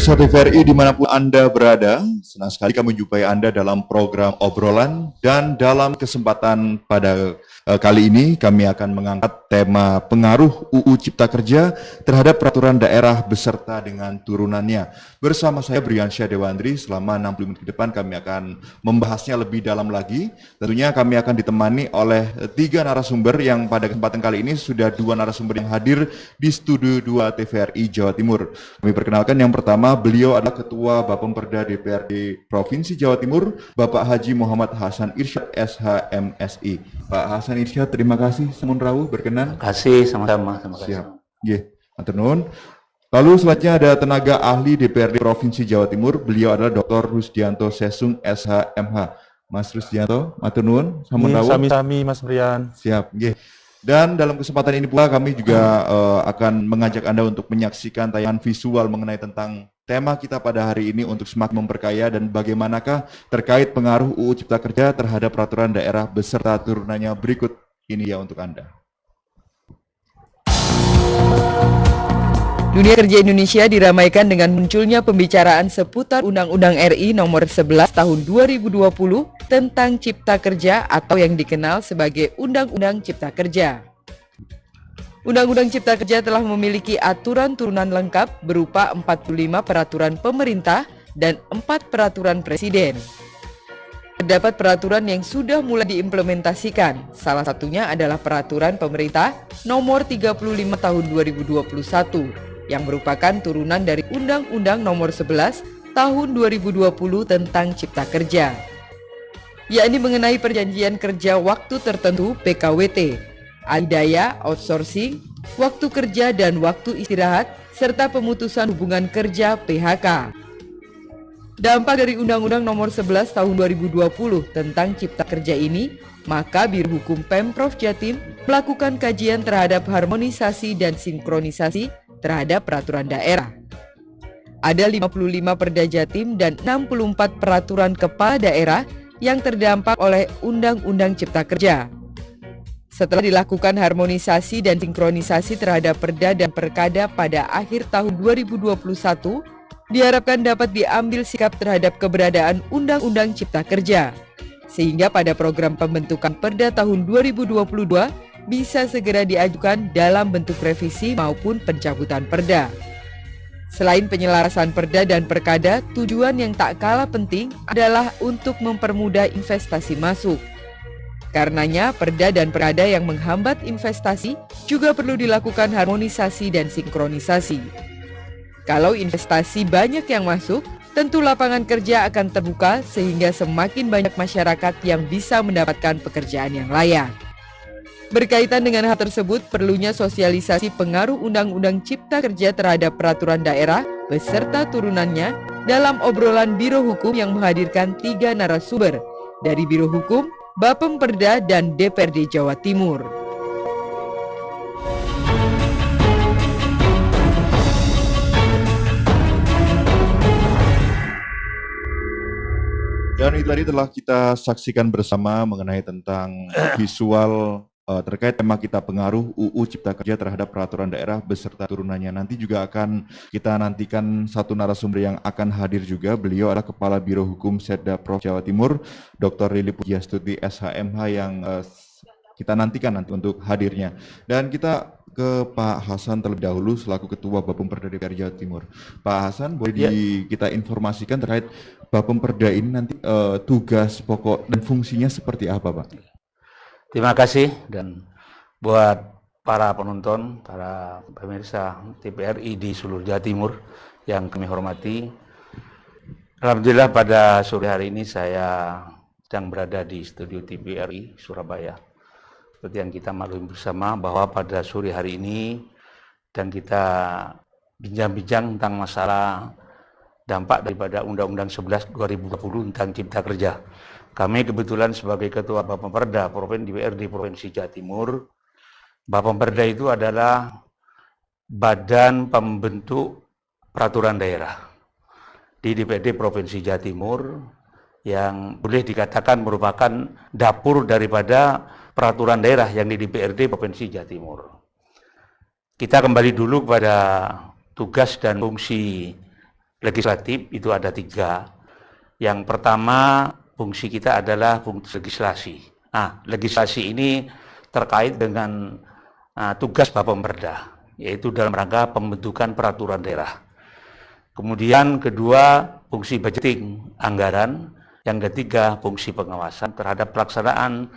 Pemirsa TVRI dimanapun Anda berada, senang sekali kami jumpai Anda dalam program obrolan, dan dalam kesempatan pada kali ini kami akan mengangkat tema pengaruh UU Cipta Kerja terhadap peraturan daerah beserta dengan turunannya. Bersama saya Briansyah Dewandri, selama 60 menit ke depan kami akan membahasnya lebih dalam lagi. Tentunya kami akan ditemani oleh 3 narasumber yang pada kesempatan kali ini sudah 2 narasumber yang hadir di Studio 2 TVRI Jawa Timur. Kami perkenalkan yang pertama, beliau adalah Ketua Bapemperda DPRD Provinsi Jawa Timur, Bapak Haji Muhammad Hasan Irsyad SHMSI. Pak Hasan Irsyad, terima kasih sampun rawuh berkenan. Terima kasih, sama-sama. Siap. Nggih, matur nuwun. Lalu selanjutnya ada tenaga ahli DPRD Provinsi Jawa Timur, beliau adalah Dr. Rusdianto Sesung SHMH. Mas Rusdianto, matur nuwun, sampun rawuh. Sami-sami Mas Brian. Siap, nggih. Dan dalam kesempatan ini pula kami juga akan mengajak Anda untuk menyaksikan tayangan visual mengenai tentang tema kita pada hari ini untuk semakin memperkaya dan bagaimanakah terkait pengaruh UU Cipta Kerja terhadap peraturan daerah beserta turunannya. Berikut ini ya untuk Anda. Dunia kerja Indonesia diramaikan dengan munculnya pembicaraan seputar Undang-Undang RI Nomor 11 Tahun 2020 tentang Cipta Kerja atau yang dikenal sebagai Undang-Undang Cipta Kerja. Undang-Undang Cipta Kerja telah memiliki aturan turunan lengkap berupa 45 peraturan pemerintah dan 4 peraturan presiden. Terdapat peraturan yang sudah mulai diimplementasikan, salah satunya adalah Peraturan Pemerintah Nomor 35 Tahun 2021 yang merupakan turunan dari Undang-Undang Nomor 11 Tahun 2020 tentang Cipta Kerja, yakni mengenai perjanjian kerja waktu tertentu PKWT, alih-daya outsourcing, waktu kerja dan waktu istirahat, serta pemutusan hubungan kerja PHK. Dampak dari Undang-Undang Nomor 11 Tahun 2020 tentang Cipta Kerja ini, maka Biro Hukum Pemprov Jatim melakukan kajian terhadap harmonisasi dan sinkronisasi terhadap peraturan daerah. Ada 55 Perda Jatim dan 64 peraturan kepala daerah yang terdampak oleh Undang-Undang Cipta Kerja. Setelah dilakukan harmonisasi dan sinkronisasi terhadap Perda dan Perkada pada akhir tahun 2021, diharapkan dapat diambil sikap terhadap keberadaan Undang-Undang Cipta Kerja, sehingga pada program pembentukan Perda tahun 2022 bisa segera diajukan dalam bentuk revisi maupun pencabutan Perda. Selain penyelarasan Perda dan Perkada, tujuan yang tak kalah penting adalah untuk mempermudah investasi masuk. Karenanya, Perda dan Perkada yang menghambat investasi juga perlu dilakukan harmonisasi dan sinkronisasi. Kalau investasi banyak yang masuk, tentu lapangan kerja akan terbuka sehingga semakin banyak masyarakat yang bisa mendapatkan pekerjaan yang layak. Berkaitan dengan hal tersebut, perlunya sosialisasi pengaruh Undang-Undang Cipta Kerja terhadap peraturan daerah beserta turunannya dalam obrolan Biro Hukum yang menghadirkan 3 narasumber dari Biro Hukum, Bapemperda, dan DPRD Jawa Timur. Dan itu tadi telah kita saksikan bersama mengenai tentang visual terkait tema kita pengaruh UU Cipta Kerja terhadap peraturan daerah beserta turunannya. Nanti juga akan kita nantikan satu narasumber yang akan hadir juga. Beliau adalah Kepala Biro Hukum Setda Prof Jawa Timur, Dr. Lili Pujiastuti SHMH, yang kita nantikan nanti untuk hadirnya. Dan kita ke Pak Hasan terlebih dahulu selaku Ketua Bapemperda DPR Jawa Timur. Pak Hasan, boleh kita informasikan terkait Bapemperda ini nanti tugas pokok dan fungsinya seperti apa, Pak? Terima kasih, dan buat para penonton, para pemirsa TVRI di seluruh Jawa Timur yang kami hormati, alhamdulillah pada sore hari ini saya sedang berada di studio TVRI Surabaya. Seperti yang kita maklumi bersama bahwa pada sore hari ini dan kita bincang-bincang tentang masalah dampak daripada Undang-Undang 11 2020 tentang Cipta Kerja. Kami kebetulan sebagai Ketua Bapemperda DPRD Provinsi Jawa Timur. Bapemperda itu adalah badan pembentuk peraturan daerah di DPRD Provinsi Jawa Timur yang boleh dikatakan merupakan dapur daripada peraturan daerah yang di DPRD Provinsi Jawa Timur. Kita kembali dulu kepada tugas dan fungsi legislatif itu ada 3. Yang pertama, fungsi kita adalah fungsi legislasi. Nah, legislasi ini terkait dengan tugas Bapemperda, yaitu dalam rangka pembentukan peraturan daerah. Kemudian kedua, fungsi budgeting anggaran. Yang ketiga, fungsi pengawasan terhadap pelaksanaan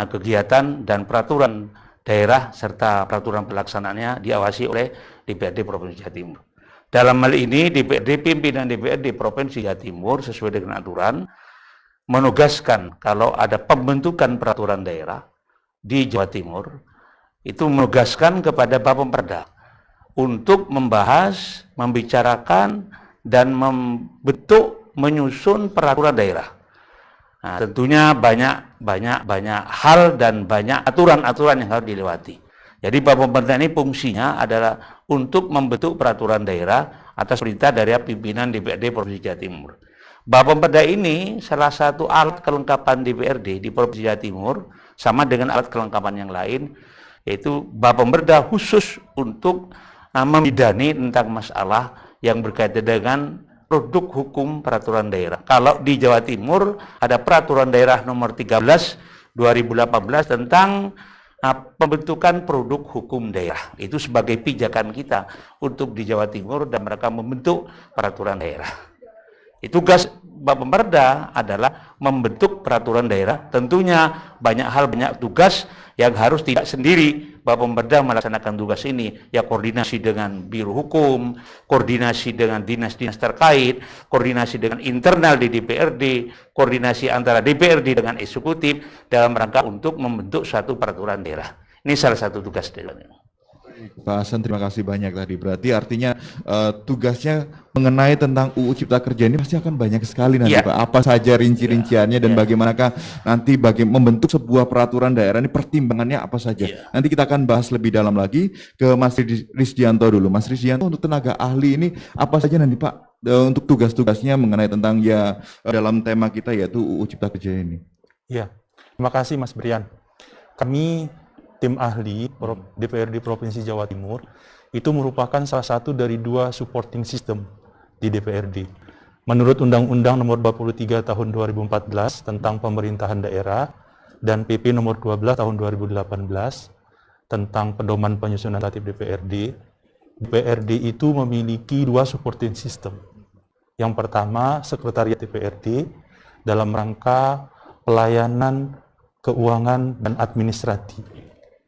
kegiatan dan peraturan daerah serta peraturan pelaksanaannya diawasi oleh DPRD Provinsi Jawa Timur. Dalam hal ini, DPRD, pimpinan DPRD Provinsi Jawa Timur sesuai dengan aturan menugaskan kalau ada pembentukan peraturan daerah di Jawa Timur, itu menugaskan kepada Bapemperda untuk membahas, membicarakan, dan membentuk, menyusun peraturan daerah. Nah, tentunya banyak hal dan banyak aturan-aturan yang harus dilewati. Jadi Bapemperda ini fungsinya adalah untuk membentuk peraturan daerah atas perintah dari pimpinan DPRD Provinsi Jawa Timur. Bapemperda ini salah satu alat kelengkapan DPRD di Provinsi Jawa Timur, sama dengan alat kelengkapan yang lain, yaitu Bapemperda khusus untuk membidani tentang masalah yang berkaitan dengan produk hukum peraturan daerah. Kalau di Jawa Timur ada peraturan daerah nomor 13 2018 tentang pembentukan produk hukum daerah. Itu sebagai pijakan kita untuk di Jawa Timur dan mereka membentuk peraturan daerah. Tugas Bapemperda adalah membentuk peraturan daerah. Tentunya banyak hal, banyak tugas yang harus tidak sendiri Bapemperda melaksanakan tugas ini. Ya, koordinasi dengan Biro Hukum, koordinasi dengan dinas-dinas terkait, koordinasi dengan internal di DPRD, koordinasi antara DPRD dengan eksekutif dalam rangka untuk membentuk suatu peraturan daerah. Ini salah satu tugas daerah. Pak Hasan, terima kasih banyak tadi. Berarti artinya tugasnya mengenai tentang UU Cipta Kerja ini pasti akan banyak sekali nanti, Pak. Apa saja rinci-rinciannya dan bagaimanakah nanti membentuk sebuah peraturan daerah ini, pertimbangannya apa saja. Nanti kita akan bahas lebih dalam lagi ke Mas Risdianto dulu. Mas Risdianto, untuk tenaga ahli ini apa saja nanti, Pak, untuk tugas-tugasnya mengenai tentang dalam tema kita yaitu UU Cipta Kerja ini. Iya, terima kasih Mas Brian. Kami tim ahli DPRD Provinsi Jawa Timur itu merupakan salah satu dari 2 supporting system di DPRD. Menurut Undang-Undang Nomor 23 Tahun 2014 tentang Pemerintahan Daerah dan PP Nomor 12 Tahun 2018 tentang Pedoman Penyusunan Tatip DPRD, DPRD itu memiliki 2 supporting system. Yang pertama, Sekretariat DPRD dalam rangka pelayanan keuangan dan administratif.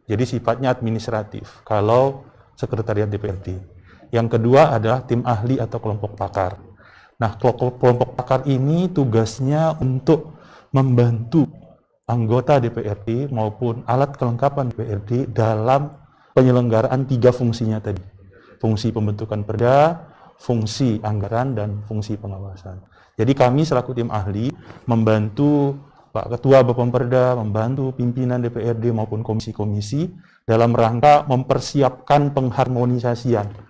Jadi sifatnya administratif kalau Sekretariat DPRD. Yang kedua adalah tim ahli atau kelompok pakar. Nah, kelompok pakar ini tugasnya untuk membantu anggota DPRD maupun alat kelengkapan DPRD dalam penyelenggaraan 3 fungsinya tadi. Fungsi pembentukan perda, fungsi anggaran, dan fungsi pengawasan. Jadi kami selaku tim ahli membantu Pak Ketua Bapemperda, membantu pimpinan DPRD maupun komisi-komisi dalam rangka mempersiapkan pengharmonisasian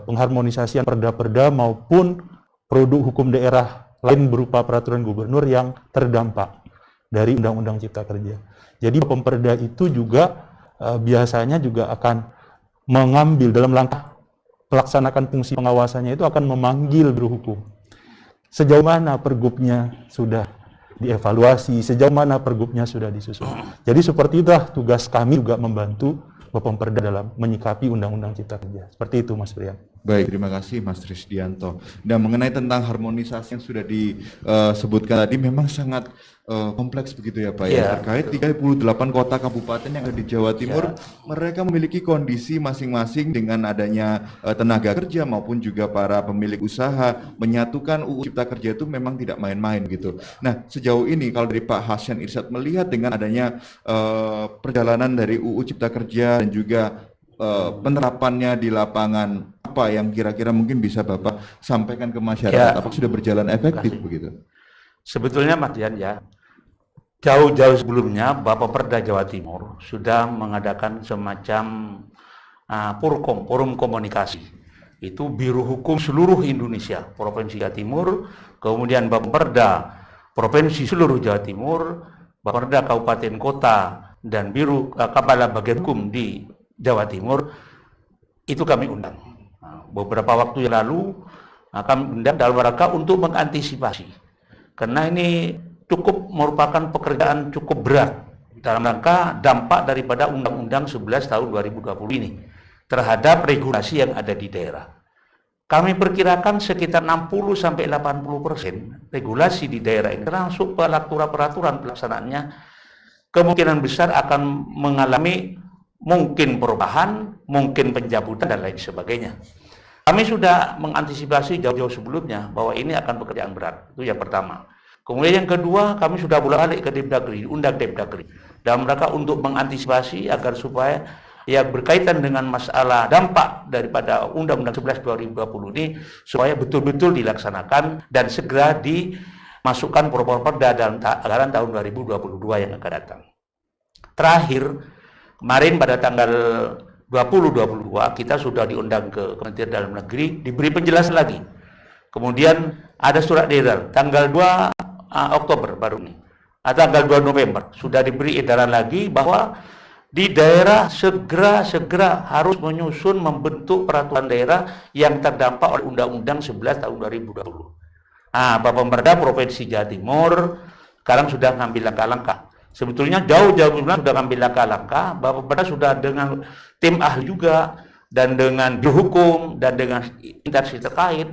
pengharmonisasian perda-perda maupun produk hukum daerah lain berupa peraturan gubernur yang terdampak dari Undang-Undang Cipta Kerja. Jadi Bapemperda itu juga biasanya juga akan mengambil dalam langkah melaksanakan fungsi pengawasannya itu akan memanggil Biro Hukum. Sejauh mana pergubnya sudah dievaluasi, sejauh mana pergubnya sudah disusun. Jadi seperti itulah tugas kami juga membantu Bapemperda dalam menyikapi Undang-Undang Cipta Kerja. Seperti itu, Mas Brian. Baik, terima kasih Mas Risdianto. Dan mengenai tentang harmonisasi yang sudah disebutkan tadi memang sangat kompleks begitu ya Pak ya. Terkait 38 kota kabupaten yang ada di Jawa Timur, mereka memiliki kondisi masing-masing dengan adanya tenaga kerja maupun juga para pemilik usaha. Menyatukan UU Cipta Kerja itu memang tidak main-main gitu. Nah, sejauh ini kalau dari Pak Hasan Irsyad melihat dengan adanya perjalanan dari UU Cipta Kerja dan juga penerapannya di lapangan, apa yang kira-kira mungkin bisa Bapak sampaikan ke masyarakat? Apakah sudah berjalan efektif begitu? Sebetulnya Mas Dian ya, jauh-jauh sebelumnya Bapemperda Jawa Timur sudah mengadakan semacam forum komunikasi. Itu Biro Hukum seluruh Indonesia, Provinsi Jawa Timur, kemudian Bapemperda Provinsi seluruh Jawa Timur, Bapemperda Kabupaten Kota, dan Biro Kepala Bagian Hukum di Jawa Timur, itu kami undang. Beberapa waktu yang lalu kami undang dalam rangka untuk mengantisipasi. Karena ini cukup merupakan pekerjaan cukup berat dalam rangka dampak daripada Undang-Undang 11 tahun 2020 ini terhadap regulasi yang ada di daerah. Kami perkirakan sekitar 60-80% regulasi di daerah ini, termasuk peraturan pelaksanaannya, kemungkinan besar akan mengalami mungkin perubahan, mungkin pencabutan, dan lain sebagainya. Kami sudah mengantisipasi jauh-jauh sebelumnya bahwa ini akan pekerjaan berat. Itu yang pertama. Kemudian yang kedua, kami sudah bolak-balik ke Depdagri, undang Depdagri, dalam rangka untuk mengantisipasi agar supaya yang berkaitan dengan masalah dampak daripada Undang-Undang 11 2020 ini supaya betul-betul dilaksanakan dan segera dimasukkan Properda dalam anggaran tahun 2022 yang akan datang. Terakhir, kemarin pada tanggal 2022 kita sudah diundang ke Kementerian Dalam Negeri, diberi penjelasan lagi. Kemudian ada surat edaran tanggal 2 Oktober baru ini, atau tanggal 2 November sudah diberi edaran lagi bahwa di daerah segera harus menyusun membentuk peraturan daerah yang terdampak oleh Undang-Undang 11 tahun 2020. Bapak Pemda Provinsi Jawa Timur sekarang sudah ngambil langkah-langkah. Sebetulnya jauh-jauh sudah ngambil langkah-langkah. Bapak Pemda sudah dengan tim ahli juga dan dengan hukum dan dengan instansi terkait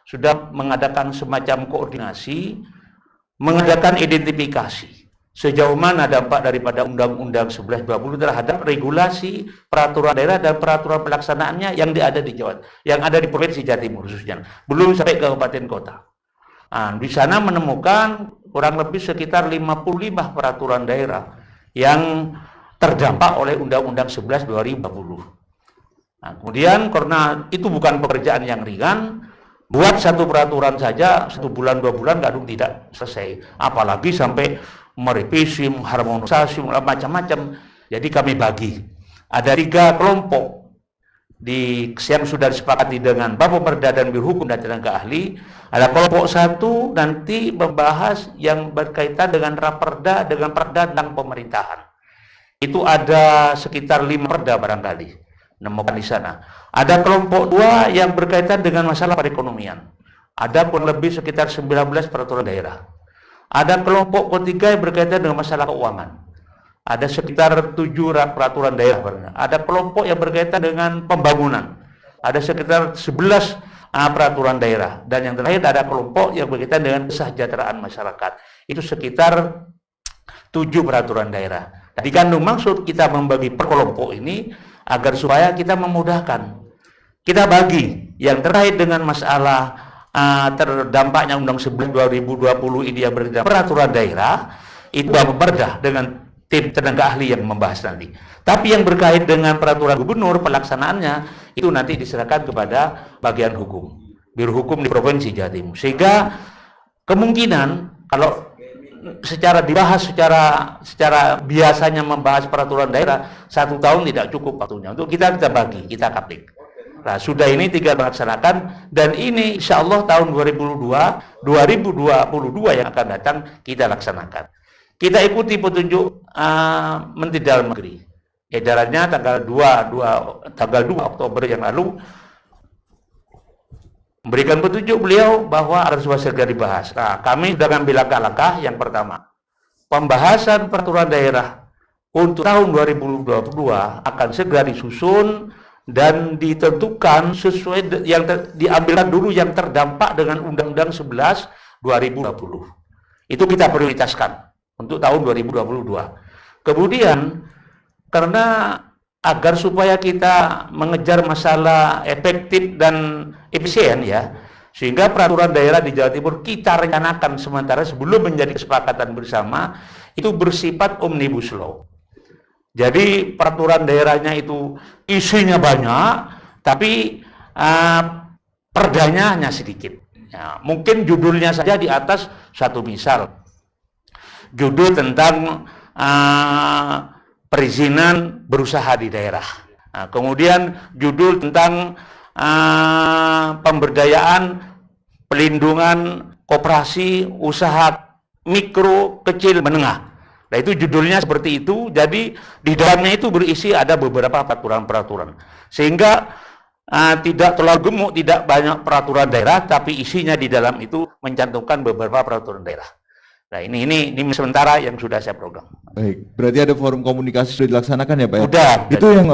sudah mengadakan semacam koordinasi, mengadakan identifikasi sejauh mana dampak daripada Undang-Undang 11 2020 terhadap regulasi peraturan daerah dan peraturan pelaksanaannya yang ada di Jawa, yang ada di Provinsi Jawa Timur khususnya, belum sampai ke kabupaten kota. Di sana menemukan kurang lebih sekitar 55 peraturan daerah yang terdampak oleh Undang-Undang 11 2020. Kemudian karena itu bukan pekerjaan yang ringan, buat satu peraturan saja 1 bulan 2 bulan kadang tidak selesai, apalagi sampai merevisi, harmonisasi, macam-macam. Jadi kami bagi. Ada 3 kelompok yang sudah disepakati dengan Bapak Pemda dan Biro Hukum dan tenaga ahli. Ada kelompok 1 nanti membahas yang berkaitan dengan raperda, dengan perda tentang pemerintahan. Itu ada sekitar 5 perda barangkali nemukan di sana. Ada kelompok 2 yang berkaitan dengan masalah perekonomian. Ada kurang lebih sekitar 19 peraturan daerah. Ada kelompok ketiga yang berkaitan dengan masalah keuangan. Ada sekitar 7 peraturan daerah. Ada kelompok yang berkaitan dengan pembangunan. Ada sekitar 11 peraturan daerah. Dan yang terakhir ada kelompok yang berkaitan dengan kesejahteraan masyarakat. Itu sekitar 7 peraturan daerah. Jadi kandung maksud kita membagi per kelompok ini agar supaya kita memudahkan. Kita bagi yang terkait dengan masalah terdampaknya Undang 11 2020 ini yang berkaitan peraturan daerah, itu Bapak dengan tim tenaga ahli yang membahas nanti. Tapi yang berkait dengan peraturan gubernur pelaksanaannya itu nanti diserahkan kepada bagian hukum, Biro Hukum di Provinsi Jawa Timur. Sehingga kemungkinan kalau secara dibahas secara biasanya membahas peraturan daerah 1 tahun tidak cukup waktunya. Untuk kita bagi, kita kapling. Nah, sudah ini tinggal melaksanakan, dan ini insya Allah tahun 2022 yang akan datang kita laksanakan. Kita ikuti petunjuk Menteri Dalam Negeri. Edarannya tanggal 2 Oktober yang lalu memberikan petunjuk beliau bahwa harus segera dibahas. Nah, kami sudah mengambil langkah-langkah. Yang pertama, pembahasan peraturan daerah untuk tahun 2022 akan segera disusun dan ditentukan sesuai yang diambilkan dulu yang terdampak dengan Undang-Undang 11 2020. Itu kita prioritaskan untuk tahun 2022. Kemudian karena agar supaya kita mengejar masalah efektif dan efisien ya, sehingga peraturan daerah di Jawa Timur kita rencanakan sementara sebelum menjadi kesepakatan bersama itu bersifat omnibus law. Jadi peraturan daerahnya itu isinya banyak, tapi perdanya hanya sedikit. Ya, mungkin judulnya saja di atas satu, misal judul tentang perizinan berusaha di daerah. Nah, kemudian judul tentang pemberdayaan pelindungan koperasi usaha mikro, kecil, menengah. Nah, itu judulnya seperti itu. Jadi di dalamnya itu berisi ada beberapa peraturan-peraturan. Sehingga tidak terlalu gemuk, tidak banyak peraturan daerah, tapi isinya di dalam itu mencantumkan beberapa peraturan daerah. Nah ini sementara yang sudah saya program. Baik, berarti ada forum komunikasi sudah dilaksanakan ya Pak? Udah. Itu yang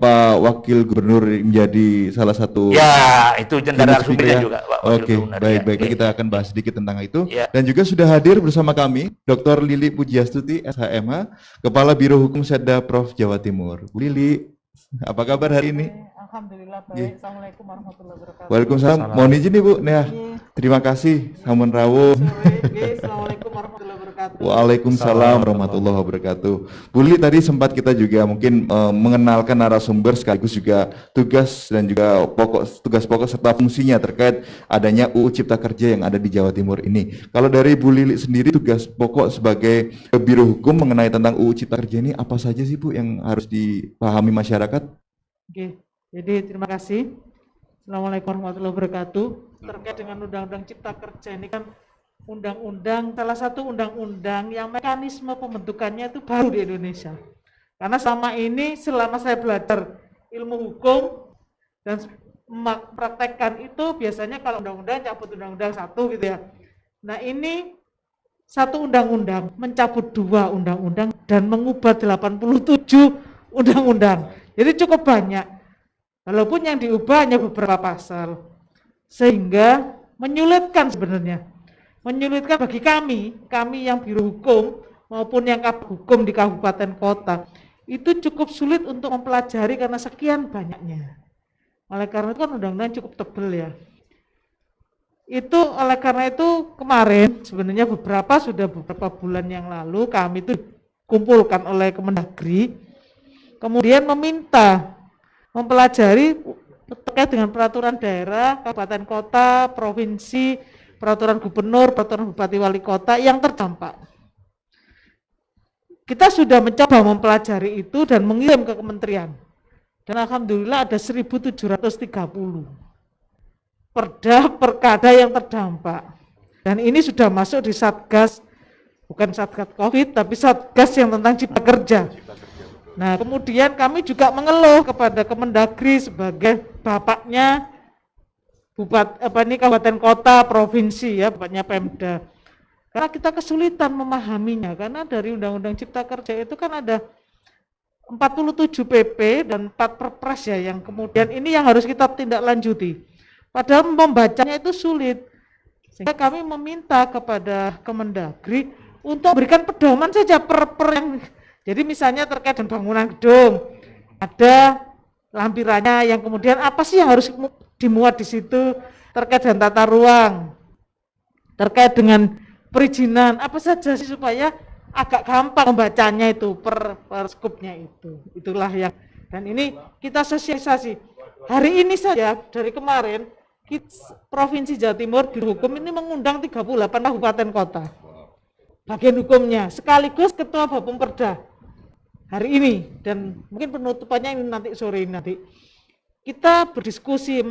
Pak Wakil Gubernur menjadi salah satu. Ya, itu jendara sumbernya juga Pak Wakil Oke, Gubernur. baik. Ya. Kita akan bahas sedikit tentang itu. Ya. Dan juga sudah hadir bersama kami Dr. Lili Pujiastuti, SHMH, Kepala Biro Hukum Setda Prof Jawa Timur. Bu Lili, apa kabar hari ini? Alhamdulillah baik. Assalamualaikum warahmatullahi wabarakatuh. Waalaikumsalam. Mohon izin nih Bu, Nia. Terima kasih. Sampun rawuh. Assalamualaikum warahmatullahi wabarakatuh. Waalaikumsalam warahmatullahi wabarakatuh. Bu Lili, tadi sempat kita juga mungkin mengenalkan narasumber sekaligus juga tugas dan juga tugas pokok serta fungsinya terkait adanya UU Cipta Kerja yang ada di Jawa Timur ini. Kalau dari Bu Lili sendiri, tugas pokok sebagai Biro Hukum mengenai tentang UU Cipta Kerja ini apa saja sih Bu yang harus dipahami masyarakat? Oke, jadi terima kasih. Assalamualaikum warahmatullahi wabarakatuh. Terkait dengan Undang-Undang Cipta Kerja ini kan undang-undang, salah satu undang-undang yang mekanisme pembentukannya itu baru di Indonesia. Karena selama saya belajar ilmu hukum dan mempraktekkan itu biasanya kalau undang-undang cabut undang-undang satu gitu ya. Nah ini satu undang-undang mencabut 2 undang-undang dan mengubah 87 undang-undang. Jadi cukup banyak. Walaupun yang diubah hanya beberapa pasal. Sehingga menyulitkan sebenarnya. Menyulitkan bagi kami yang Biro Hukum maupun yang hukum di kabupaten kota, itu cukup sulit untuk mempelajari karena sekian banyaknya. Oleh karena itu kan undang-undang cukup tebal ya. Oleh karena itu kemarin sebenarnya beberapa bulan yang lalu kami itu dikumpulkan oleh Kemendagri, kemudian meminta mempelajari terkait dengan peraturan daerah, kabupaten kota, provinsi, peraturan gubernur, peraturan bupati wali kota yang terdampak. Kita sudah mencoba mempelajari itu dan mengirim ke kementerian. Dan alhamdulillah ada 1.730 perkada yang terdampak. Dan ini sudah masuk di Satgas, bukan Satgas COVID, tapi Satgas yang tentang Cipta Kerja. Nah, kemudian kami juga mengeluh kepada Kemendagri sebagai bapaknya kabupaten kota, provinsi ya, bapaknya Pemda. Karena kita kesulitan memahaminya, karena dari Undang-Undang Cipta Kerja itu kan ada 47 PP dan 4 Perpres ya, yang kemudian ini yang harus kita tindak lanjuti. Padahal membacanya itu sulit. Sehingga kami meminta kepada Kemendagri untuk memberikan pedoman saja yang jadi misalnya terkait dengan bangunan gedung, ada lampirannya yang kemudian apa sih yang harus dimuat di situ, terkait dengan tata ruang, terkait dengan perizinan, apa saja sih supaya agak gampang membacanya itu per skupnya itu. Itulah yang, dan ini kita sosialisasi. Hari ini saja dari kemarin Provinsi Jawa Timur Biro Hukum ini mengundang 38 kabupaten kota. Bagian hukumnya sekaligus Ketua Bapumperda hari ini, dan mungkin penutupannya ini nanti sore ini nanti. Kita berdiskusi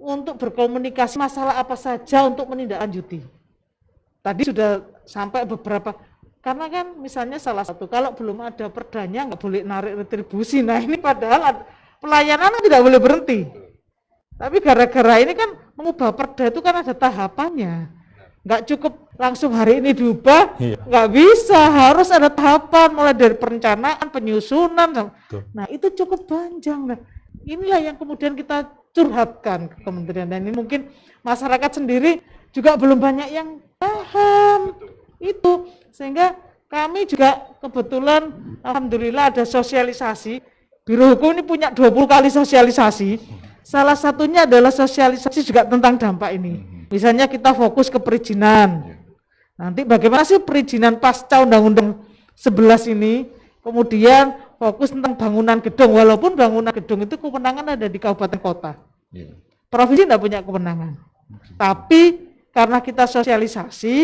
untuk berkomunikasi masalah apa saja untuk menindaklanjuti. Tadi sudah sampai beberapa, karena kan misalnya salah satu kalau belum ada perdanya nggak boleh narik retribusi. Nah ini padahal pelayanan tidak boleh berhenti. Tapi gara-gara ini kan mengubah perda itu kan ada tahapannya. Nggak cukup langsung hari ini diubah, nggak bisa, harus ada tahapan mulai dari perencanaan, penyusunan. Nah itu cukup panjang. Nah, inilah yang kemudian kita curhatkan ke kementerian, dan ini mungkin masyarakat sendiri juga belum banyak yang paham itu, sehingga kami juga kebetulan alhamdulillah ada sosialisasi. Biro Hukum ini punya 20 kali sosialisasi. Salah satunya adalah sosialisasi juga tentang dampak ini. Misalnya kita fokus ke perizinan. Nanti bagaimana sih perizinan pasca Undang-Undang 11 ini, kemudian fokus tentang bangunan gedung, walaupun bangunan gedung itu kewenangan ada di kabupaten kota. Provinsi tidak punya kewenangan. Tapi karena kita sosialisasi,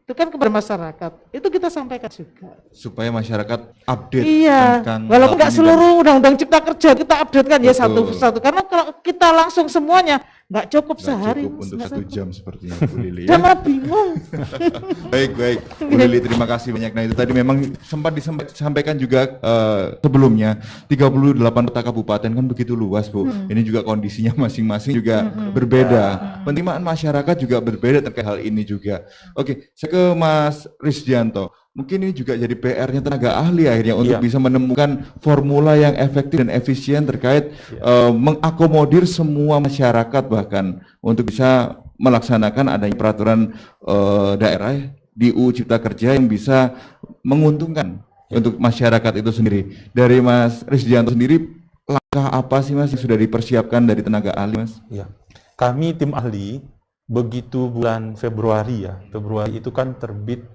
itu kan kepada masyarakat, itu kita sampaikan juga. Supaya masyarakat update. Iya, walaupun nggak seluruh Undang-Undang Cipta Kerja kita update kan ya satu persatu. Karena kalau kita langsung semuanya, nggak cukup Nggak sehari. cukup untuk Nggak 1 cukup. jam sepertinya Bu Lili Saya ya. malah bingung. Baik, Bu Lili, terima kasih banyak. Nah, itu tadi memang sempat disampaikan juga sebelumnya 38 kota kabupaten kan begitu luas, Bu. Ini juga kondisinya masing-masing juga berbeda. Penerimaan masyarakat juga berbeda terkait hal ini juga. Oke, saya ke Mas Risdianto. Mungkin ini juga jadi PR-nya tenaga ahli akhirnya untuk bisa menemukan formula yang efektif dan efisien terkait mengakomodir semua masyarakat, bahkan untuk bisa melaksanakan adanya peraturan daerah di UU Cipta Kerja yang bisa menguntungkan untuk masyarakat itu sendiri. Dari Mas Risdianto sendiri, langkah apa sih Mas yang sudah dipersiapkan dari tenaga ahli, Mas? Ya, kami tim ahli begitu bulan Februari itu kan terbit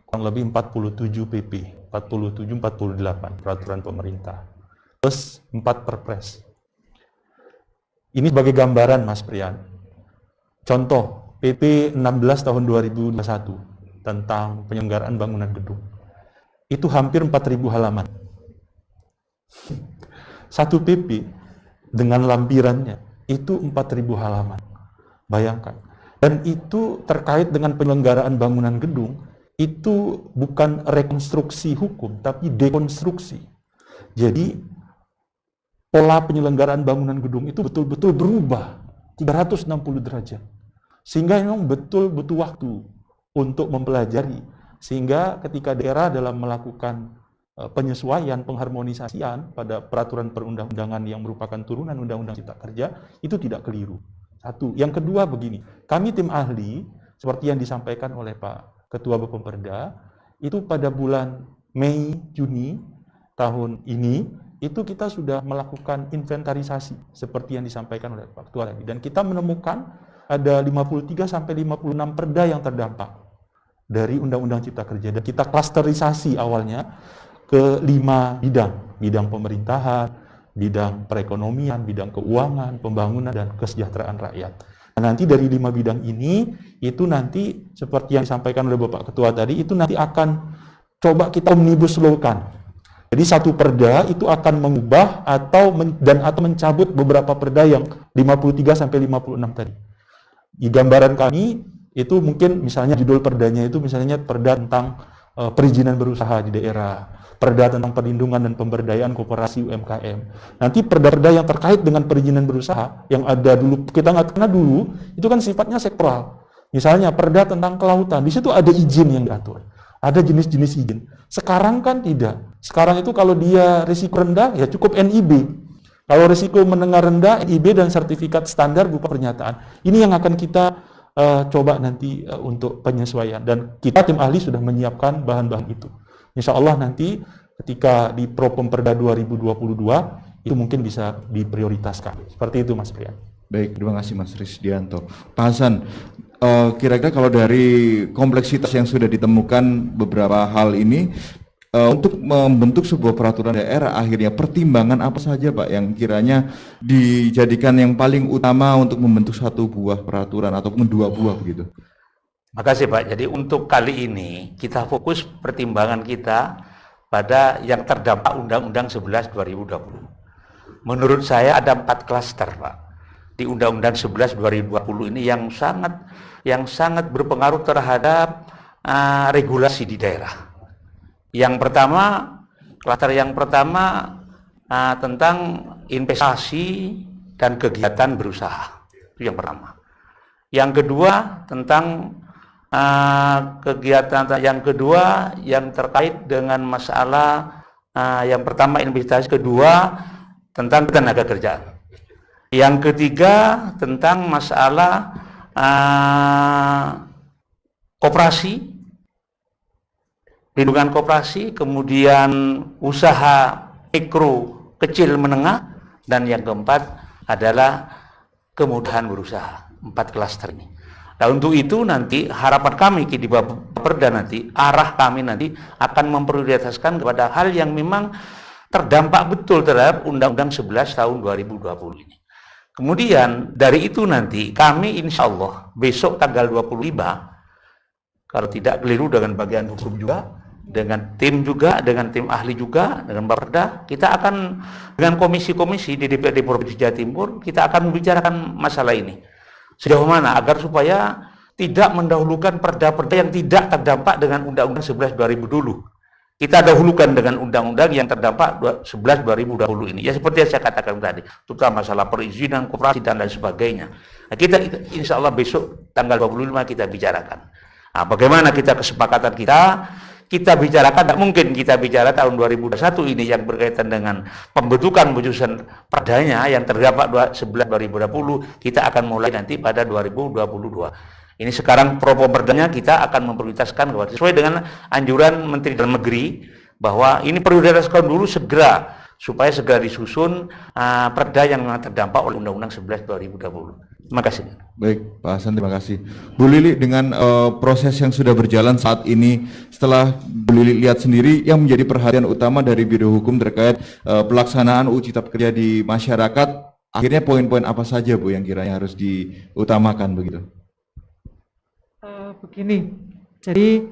kurang lebih 47 PP, 47-48 peraturan pemerintah, plus 4 perpres. Ini sebagai gambaran Mas Prian. Contoh, PP 16 tahun 2021 tentang penyelenggaraan bangunan gedung. Itu hampir 4.000 halaman. Satu PP dengan lampirannya itu 4.000 halaman. Bayangkan. Dan itu terkait dengan penyelenggaraan bangunan gedung, itu bukan rekonstruksi hukum, tapi dekonstruksi. Jadi, pola penyelenggaraan bangunan gedung itu betul-betul berubah 360 derajat. Sehingga memang betul butuh waktu untuk mempelajari. Sehingga ketika daerah dalam melakukan penyesuaian, pengharmonisasian pada peraturan perundang-undangan yang merupakan turunan Undang-Undang Cipta Kerja, itu tidak keliru. Satu. Yang kedua begini, kami tim ahli, seperti yang disampaikan oleh Pak Ketua Bapemperda, itu pada bulan Mei, Juni tahun ini, itu kita sudah melakukan inventarisasi seperti yang disampaikan oleh Pak Ketua tadi. Dan kita menemukan ada 53-56 perda yang terdampak dari Undang-Undang Cipta Kerja. Dan kita klasterisasi awalnya ke 5 bidang. Bidang pemerintahan, bidang perekonomian, bidang keuangan, pembangunan, dan kesejahteraan rakyat. Nah, nanti dari 5 bidang ini, itu nanti seperti yang disampaikan oleh Bapak Ketua tadi, itu nanti akan coba kita omnibus law-kan. Jadi satu perda itu akan mengubah atau mencabut beberapa perda yang 53-56 tadi. Di gambaran kami, itu mungkin misalnya judul perdanya itu misalnya perda tentang perizinan berusaha di daerah, perda tentang perlindungan dan pemberdayaan koperasi UMKM. Nanti perda-perda yang terkait dengan perizinan berusaha yang ada dulu, kita nggak kenal dulu, itu kan sifatnya sektoral. Misalnya perda tentang kelautan, di situ ada izin yang diatur, ada jenis-jenis izin. Sekarang kan tidak. Sekarang itu kalau dia risiko rendah, ya cukup NIB. Kalau risiko menengah rendah, NIB dan sertifikat standar berupa pernyataan. Ini yang akan kita coba nanti untuk penyesuaian. Dan kita tim ahli sudah menyiapkan bahan-bahan itu. Insya Allah nanti ketika di Propemperda 2022 itu mungkin bisa diprioritaskan. Seperti itu Mas Prian. Baik, terima kasih Mas Risdianto. Pak Hasan, kira-kira kalau dari kompleksitas yang sudah ditemukan beberapa hal ini, untuk membentuk sebuah peraturan daerah akhirnya pertimbangan apa saja Pak yang kiranya dijadikan yang paling utama untuk membentuk satu buah peraturan ataupun 2 buah begitu? Makasih Pak. Jadi untuk kali ini kita fokus pertimbangan kita pada yang terdampak Undang-Undang 11 2020. Menurut saya ada 4 klaster Pak di Undang-Undang 11 2020 ini yang sangat berpengaruh terhadap regulasi di daerah. Yang pertama, klaster yang pertama tentang investasi dan kegiatan berusaha. Itu yang pertama. Yang kedua tentang kegiatan yang kedua yang terkait dengan masalah yang pertama investasi, kedua tentang tenaga kerjaan. Yang ketiga tentang masalah koperasi, lindungan koperasi, kemudian usaha mikro, kecil, menengah, dan yang keempat adalah kemudahan berusaha. 4 klaster ini. Nah untuk itu nanti harapan kami di Bapperda nanti, arah kami nanti akan memprioritaskan kepada hal yang memang terdampak betul terhadap Undang-Undang 11 tahun 2020 ini. Kemudian dari itu nanti kami insya Allah besok tanggal 25, kalau tidak keliru dengan bagian hukum juga, dengan tim ahli juga, dengan Bapperda, kita akan dengan komisi-komisi di DPRD Provinsi Jawa Timur, kita akan membicarakan masalah ini. Sejauh mana agar supaya tidak mendahulukan perda-perda yang tidak terdampak dengan Undang-Undang 11 2000 dulu. Kita dahulukan dengan undang-undang yang terdampak 11 2020 ini. Ya seperti yang saya katakan tadi, terutama masalah perizinan, koperasi dan lain sebagainya. Nah, kita insya Allah besok tanggal 25 kita bicarakan. Nah, bagaimana kesepakatan kita bicarakan, tidak mungkin kita bicara tahun 2021 ini yang berkaitan dengan pembentukan putusan perdanya yang terdampak 11 2020, kita akan mulai nanti pada 2022. Ini sekarang perdanya kita akan memprioritaskan sesuai dengan anjuran Menteri Dalam Negeri bahwa ini prioritaskan dulu segera supaya segera disusun perda yang memang terdampak oleh Undang-Undang 11 2020. Terima kasih. Baik, Pak Hasan, terima kasih. Bu Lili, dengan proses yang sudah berjalan saat ini, setelah Bu Lili lihat sendiri yang menjadi perhatian utama dari Biro Hukum terkait pelaksanaan UU Cipta Kerja di masyarakat, akhirnya poin-poin apa saja Bu yang kiranya harus diutamakan begitu? Begini, jadi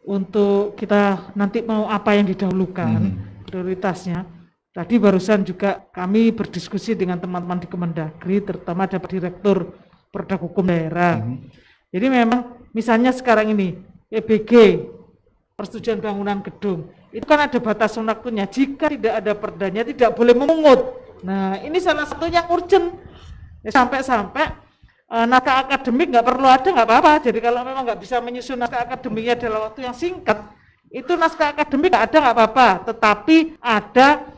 untuk kita nanti mau apa yang didahulukan, prioritasnya, tadi barusan juga kami berdiskusi dengan teman-teman di Kemendagri, terutama ada Direktur Produk Hukum Daerah. Jadi memang misalnya sekarang ini, PBG, persetujuan bangunan gedung, itu kan ada batasan waktunya, jika tidak ada perdanya tidak boleh memungut. Nah ini salah satu yang urgent, sampai-sampai naskah akademik nggak perlu ada, nggak apa-apa. Jadi kalau memang nggak bisa menyusun naskah akademiknya dalam waktu yang singkat, itu naskah akademik nggak ada nggak apa-apa. Tetapi ada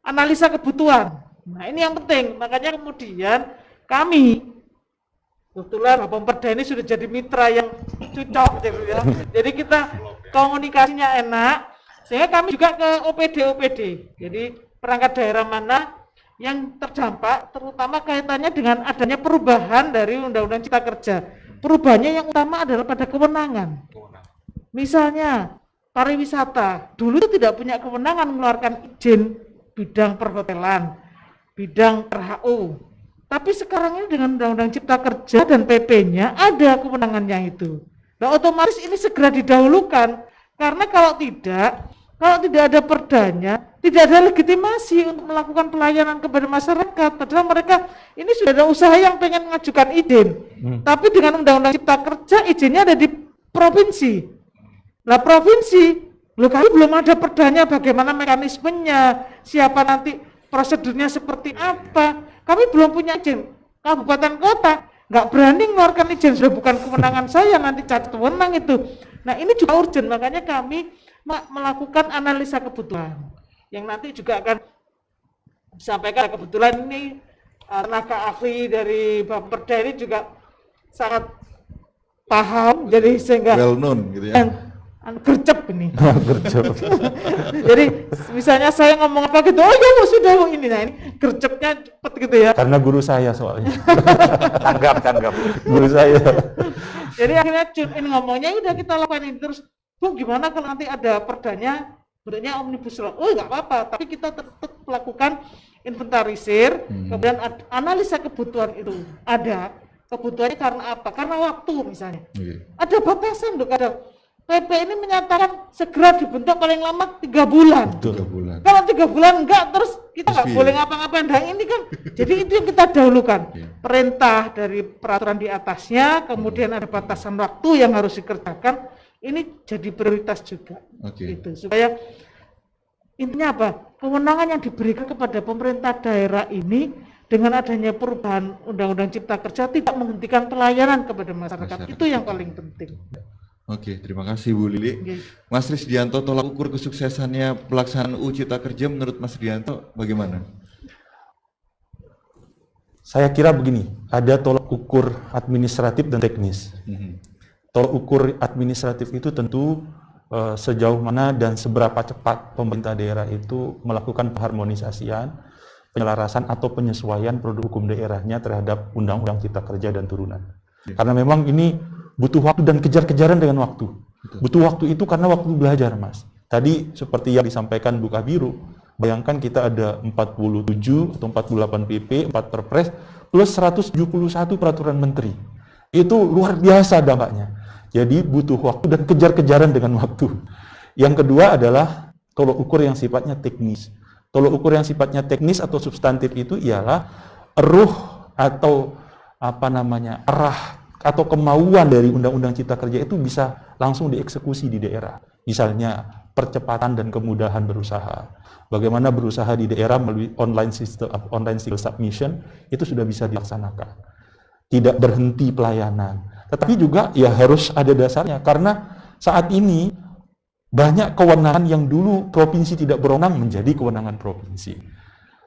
analisa kebutuhan. Nah ini yang penting. Makanya kemudian kami kebetulan Pemperda ini sudah jadi mitra yang cocok, gitu ya. Jadi kita komunikasinya enak, sehingga kami juga ke OPD. Jadi perangkat daerah mana yang terdampak, terutama kaitannya dengan adanya perubahan dari Undang-Undang Cipta Kerja. Perubahannya yang utama adalah pada kewenangan. Misalnya pariwisata, dulu itu tidak punya kewenangan mengeluarkan izin bidang perhotelan, bidang RHU. Tapi sekarang ini dengan Undang-Undang Cipta Kerja dan PP-nya ada kewenangannya itu. Nah otomatis ini segera didahulukan, karena kalau tidak ada perdanya, tidak ada legitimasi untuk melakukan pelayanan kepada masyarakat. Padahal mereka ini sudah ada usaha yang pengen mengajukan izin. Tapi dengan Undang-Undang Cipta Kerja izinnya ada di provinsi. Lah provinsi, kami belum ada perdanya, bagaimana mekanismenya, siapa nanti prosedurnya seperti apa. Kami belum punya izin. Kabupaten kota nggak berani mengeluarkan izin, sudah bukan kewenangan saya, nanti cacat wewenang itu. Nah ini juga urgent, makanya kami melakukan analisa kebutuhan yang nanti juga akan disampaikan. Kebetulan ini tenaga ahli dari Bapperda ini juga sangat paham, jadi sehingga well known gitu ya. Gercep ini. Jadi misalnya saya ngomong apa gitu, oh ya sudah ini, nah ini gercepnya cepet gitu ya. Karena guru saya soalnya. Tanggap. Guru saya. Jadi akhirnya tune in ngomongnya, udah kita lakukan ini terus. Bu, gimana kalau nanti ada perdanya, bentuknya omnibus law? Oh nggak apa-apa, tapi kita tetap melakukan inventarisir, kemudian analisa kebutuhan itu ada. Kebutuhannya karena apa? Karena waktu misalnya. Ada batasan, dok, ada. PP ini menyatakan segera dibentuk paling lama 3 bulan. 3 bulan. Kalau 3 bulan enggak, terus kita nggak boleh ngapa-ngapain. Nah ini kan, jadi itu yang kita dahulukan. Perintah dari peraturan di atasnya, kemudian ada batasan waktu yang harus dikerjakan. Ini jadi prioritas juga. Itu supaya intinya apa? Kewenangan yang diberikan kepada pemerintah daerah ini dengan adanya perubahan Undang-Undang Cipta Kerja tidak menghentikan pelayanan kepada masyarakat. Itu yang paling penting. Oke, terima kasih Bu Lili. Mas Risdianto, tolak ukur kesuksesannya pelaksanaan UU Cipta Kerja menurut Mas Risdianto bagaimana? Saya kira begini, ada tolak ukur administratif dan teknis. Tolak ukur administratif itu tentu sejauh mana dan seberapa cepat pemerintah daerah itu melakukan harmonisasian, penyelarasan atau penyesuaian produk hukum daerahnya terhadap Undang-Undang Cipta Kerja dan turunan. Karena memang ini butuh waktu dan kejar-kejaran dengan waktu. Butuh waktu itu karena waktu belajar, Mas. Tadi seperti yang disampaikan Bu Kabiru, bayangkan kita ada 47 atau 48 PP, 4 Perpres, plus 171 peraturan menteri. Itu luar biasa dampaknya. Jadi butuh waktu dan kejar-kejaran dengan waktu. Yang kedua adalah tolak ukur yang sifatnya teknis. Tolak ukur yang sifatnya teknis atau substantif itu ialah ruh atau arah atau kemauan dari Undang-Undang Cipta Kerja itu bisa langsung dieksekusi di daerah. Misalnya percepatan dan kemudahan berusaha. Bagaimana berusaha di daerah melalui online single submission itu sudah bisa dilaksanakan. Tidak berhenti pelayanan. Tetapi juga ya harus ada dasarnya karena saat ini banyak kewenangan yang dulu provinsi tidak berwenang menjadi kewenangan provinsi.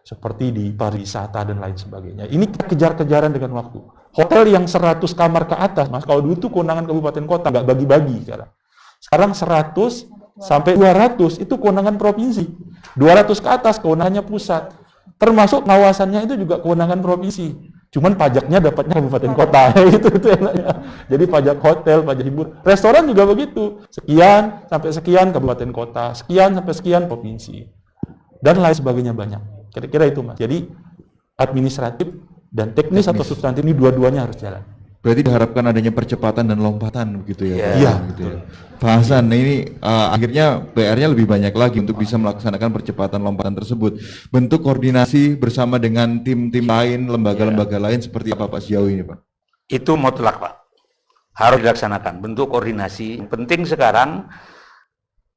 Seperti di pariwisata dan lain sebagainya. Ini kita kejar-kejaran dengan waktu. Hotel yang 100 kamar ke atas, Mas, kalau dulu itu kewenangan kabupaten kota, nggak bagi-bagi sekarang. Sekarang 100 sampai 200 itu kewenangan provinsi. 200 ke atas kewenangannya pusat. Termasuk pengawasannya itu juga kewenangan provinsi. Cuman pajaknya dapatnya kabupaten kota. itu enaknya. Jadi pajak hotel, pajak hiburan. Restoran juga begitu. Sekian sampai sekian kabupaten kota, sekian sampai sekian provinsi. Dan lain sebagainya banyak. Kira-kira itu, Mas. Jadi administratif dan teknis atau substantif ini dua-duanya harus jalan. Berarti diharapkan adanya percepatan dan lompatan begitu ya, Pak? Iya. Gitu ya. Pak Hasan, ini akhirnya PR-nya lebih banyak lagi untuk bisa melaksanakan percepatan lompatan tersebut. Bentuk koordinasi bersama dengan tim-tim lain, lembaga-lembaga lain seperti apa Pak sejauh ini, Pak? Itu mutlak, Pak. Harus dilaksanakan. Bentuk koordinasi. Yang penting sekarang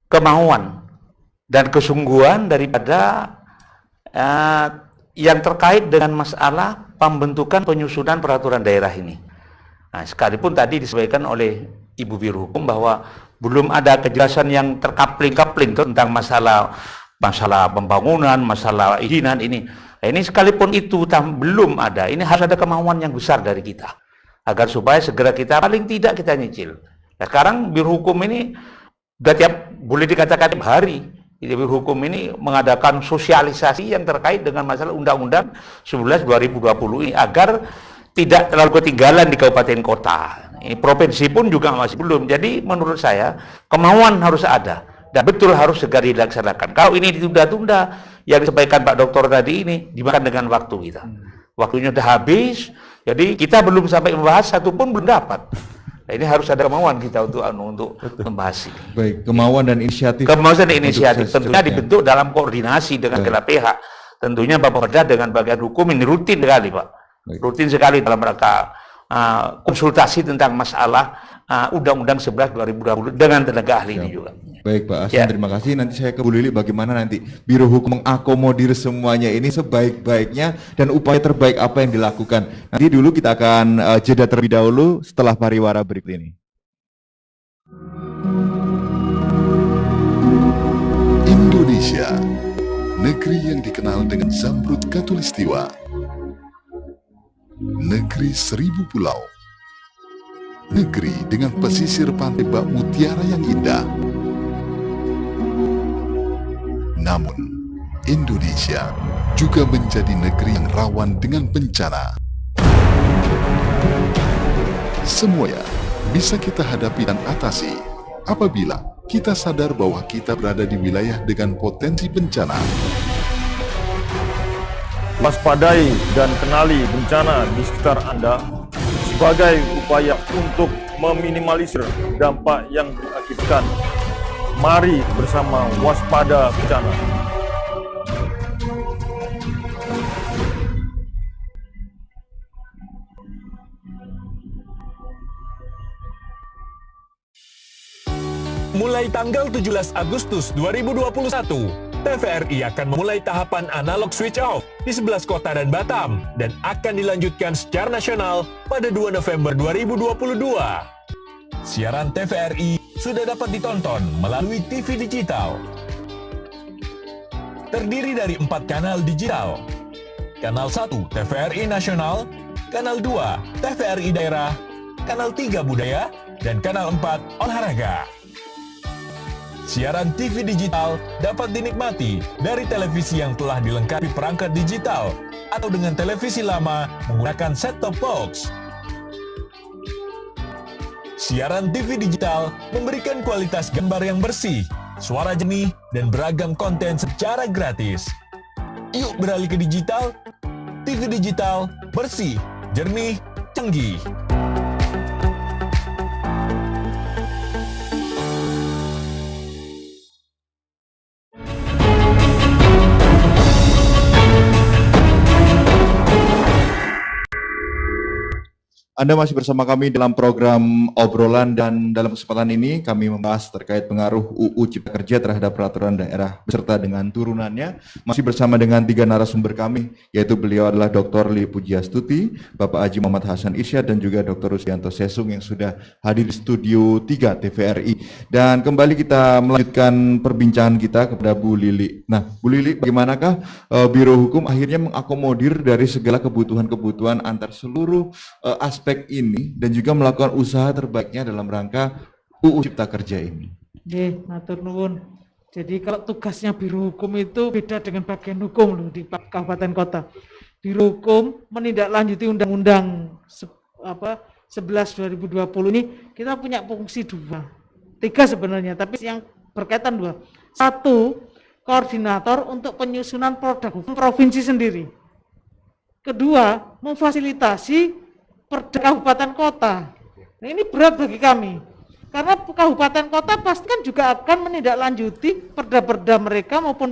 kemauan dan kesungguhan daripada yang terkait dengan masalah pembentukan penyusunan peraturan daerah ini. Nah, sekalipun tadi disampaikan oleh Ibu Biro Hukum bahwa belum ada kejelasan yang terkapling-kapling tentang masalah pembangunan, masalah izinan ini. Nah, ini sekalipun itu belum ada, ini harus ada kemauan yang besar dari kita agar supaya segera kita paling tidak kita nyicil. Nah, sekarang Biro Hukum ini boleh dikatakan tiap hari. Biro Hukum ini mengadakan sosialisasi yang terkait dengan masalah Undang-Undang 11 2020 ini agar tidak terlalu ketinggalan di kabupaten kota. Ini provinsi pun juga masih belum. Jadi menurut saya kemauan harus ada dan betul harus segera dilaksanakan. Kalau ini ditunda-tunda, yang disampaikan Pak Doktor tadi ini dimakan dengan waktu kita. Waktunya sudah habis, jadi kita belum sampai membahas satu pun belum dapat. Nah, ini harus ada kemauan kita untuk membahas ini. Baik, kemauan dan inisiatif. Kemauan dan inisiatif tentunya dibentuk dalam koordinasi dengan segala pihak. Tentunya Bapak Perda dengan bagian hukum ini rutin sekali, Pak. Baik. Rutin sekali dalam rangka konsultasi tentang masalah Undang-Undang 11 2020 dengan tenaga ahli ini juga. Baik Pak Hasan, terima kasih. Nanti saya ke Bu Lili bagaimana nanti Biro Hukum mengakomodir semuanya ini sebaik-baiknya dan upaya terbaik apa yang dilakukan. Nanti dulu kita akan jeda terlebih dahulu setelah pariwara berikut ini. Indonesia, negeri yang dikenal dengan Zamrud Khatulistiwa, negeri 1000 pulau, negeri dengan pesisir pantai bak mutiara yang indah. Namun, Indonesia juga menjadi negeri yang rawan dengan bencana. Semuanya bisa kita hadapi dan atasi apabila kita sadar bahwa kita berada di wilayah dengan potensi bencana. Waspadai dan kenali bencana di sekitar Anda sebagai upaya untuk meminimalisir dampak yang diakibatkan. Mari bersama waspada bencana. Mulai tanggal 17 Agustus 2021, TVRI akan memulai tahapan analog switch off di 11 kota dan Batam dan akan dilanjutkan secara nasional pada 2 November 2022. Siaran TVRI sudah dapat ditonton melalui TV digital. Terdiri dari 4 kanal digital. Kanal 1 TVRI Nasional, Kanal 2 TVRI Daerah, Kanal 3 Budaya, dan Kanal 4 Olahraga. Siaran TV digital dapat dinikmati dari televisi yang telah dilengkapi perangkat digital atau dengan televisi lama menggunakan set-top box. Siaran TV digital memberikan kualitas gambar yang bersih, suara jernih, dan beragam konten secara gratis. Yuk beralih ke digital. TV digital bersih, jernih, canggih. Anda masih bersama kami dalam program obrolan dan dalam kesempatan ini kami membahas terkait pengaruh UU Cipta Kerja terhadap peraturan daerah beserta dengan turunannya. Masih bersama dengan 3 narasumber kami, yaitu beliau adalah Dr. Li Pujiastuti, Bapak Haji Muhammad Hasan Irsyad, dan juga Dr. Rusdianto Sesung yang sudah hadir di studio 3 TVRI. Dan kembali kita melanjutkan perbincangan kita kepada Bu Lili. Nah, Bu Lili, bagaimanakah Biro Hukum akhirnya mengakomodir dari segala kebutuhan-kebutuhan antar seluruh aspek ini dan juga melakukan usaha terbaiknya dalam rangka UU Cipta Kerja ini? Matur nuwun. Jadi kalau tugasnya Biro Hukum itu beda dengan bagian hukum loh di kabupaten kota. Biro Hukum menindaklanjuti Undang-Undang 11 2020 ini kita punya fungsi 3 sebenarnya, tapi yang berkaitan 2. 1, koordinator untuk penyusunan produk hukum provinsi sendiri. 2, memfasilitasi perda kabupaten kota. Nah, ini berat bagi kami. Karena kabupaten kota pasti kan juga akan menindaklanjuti perda-perda mereka maupun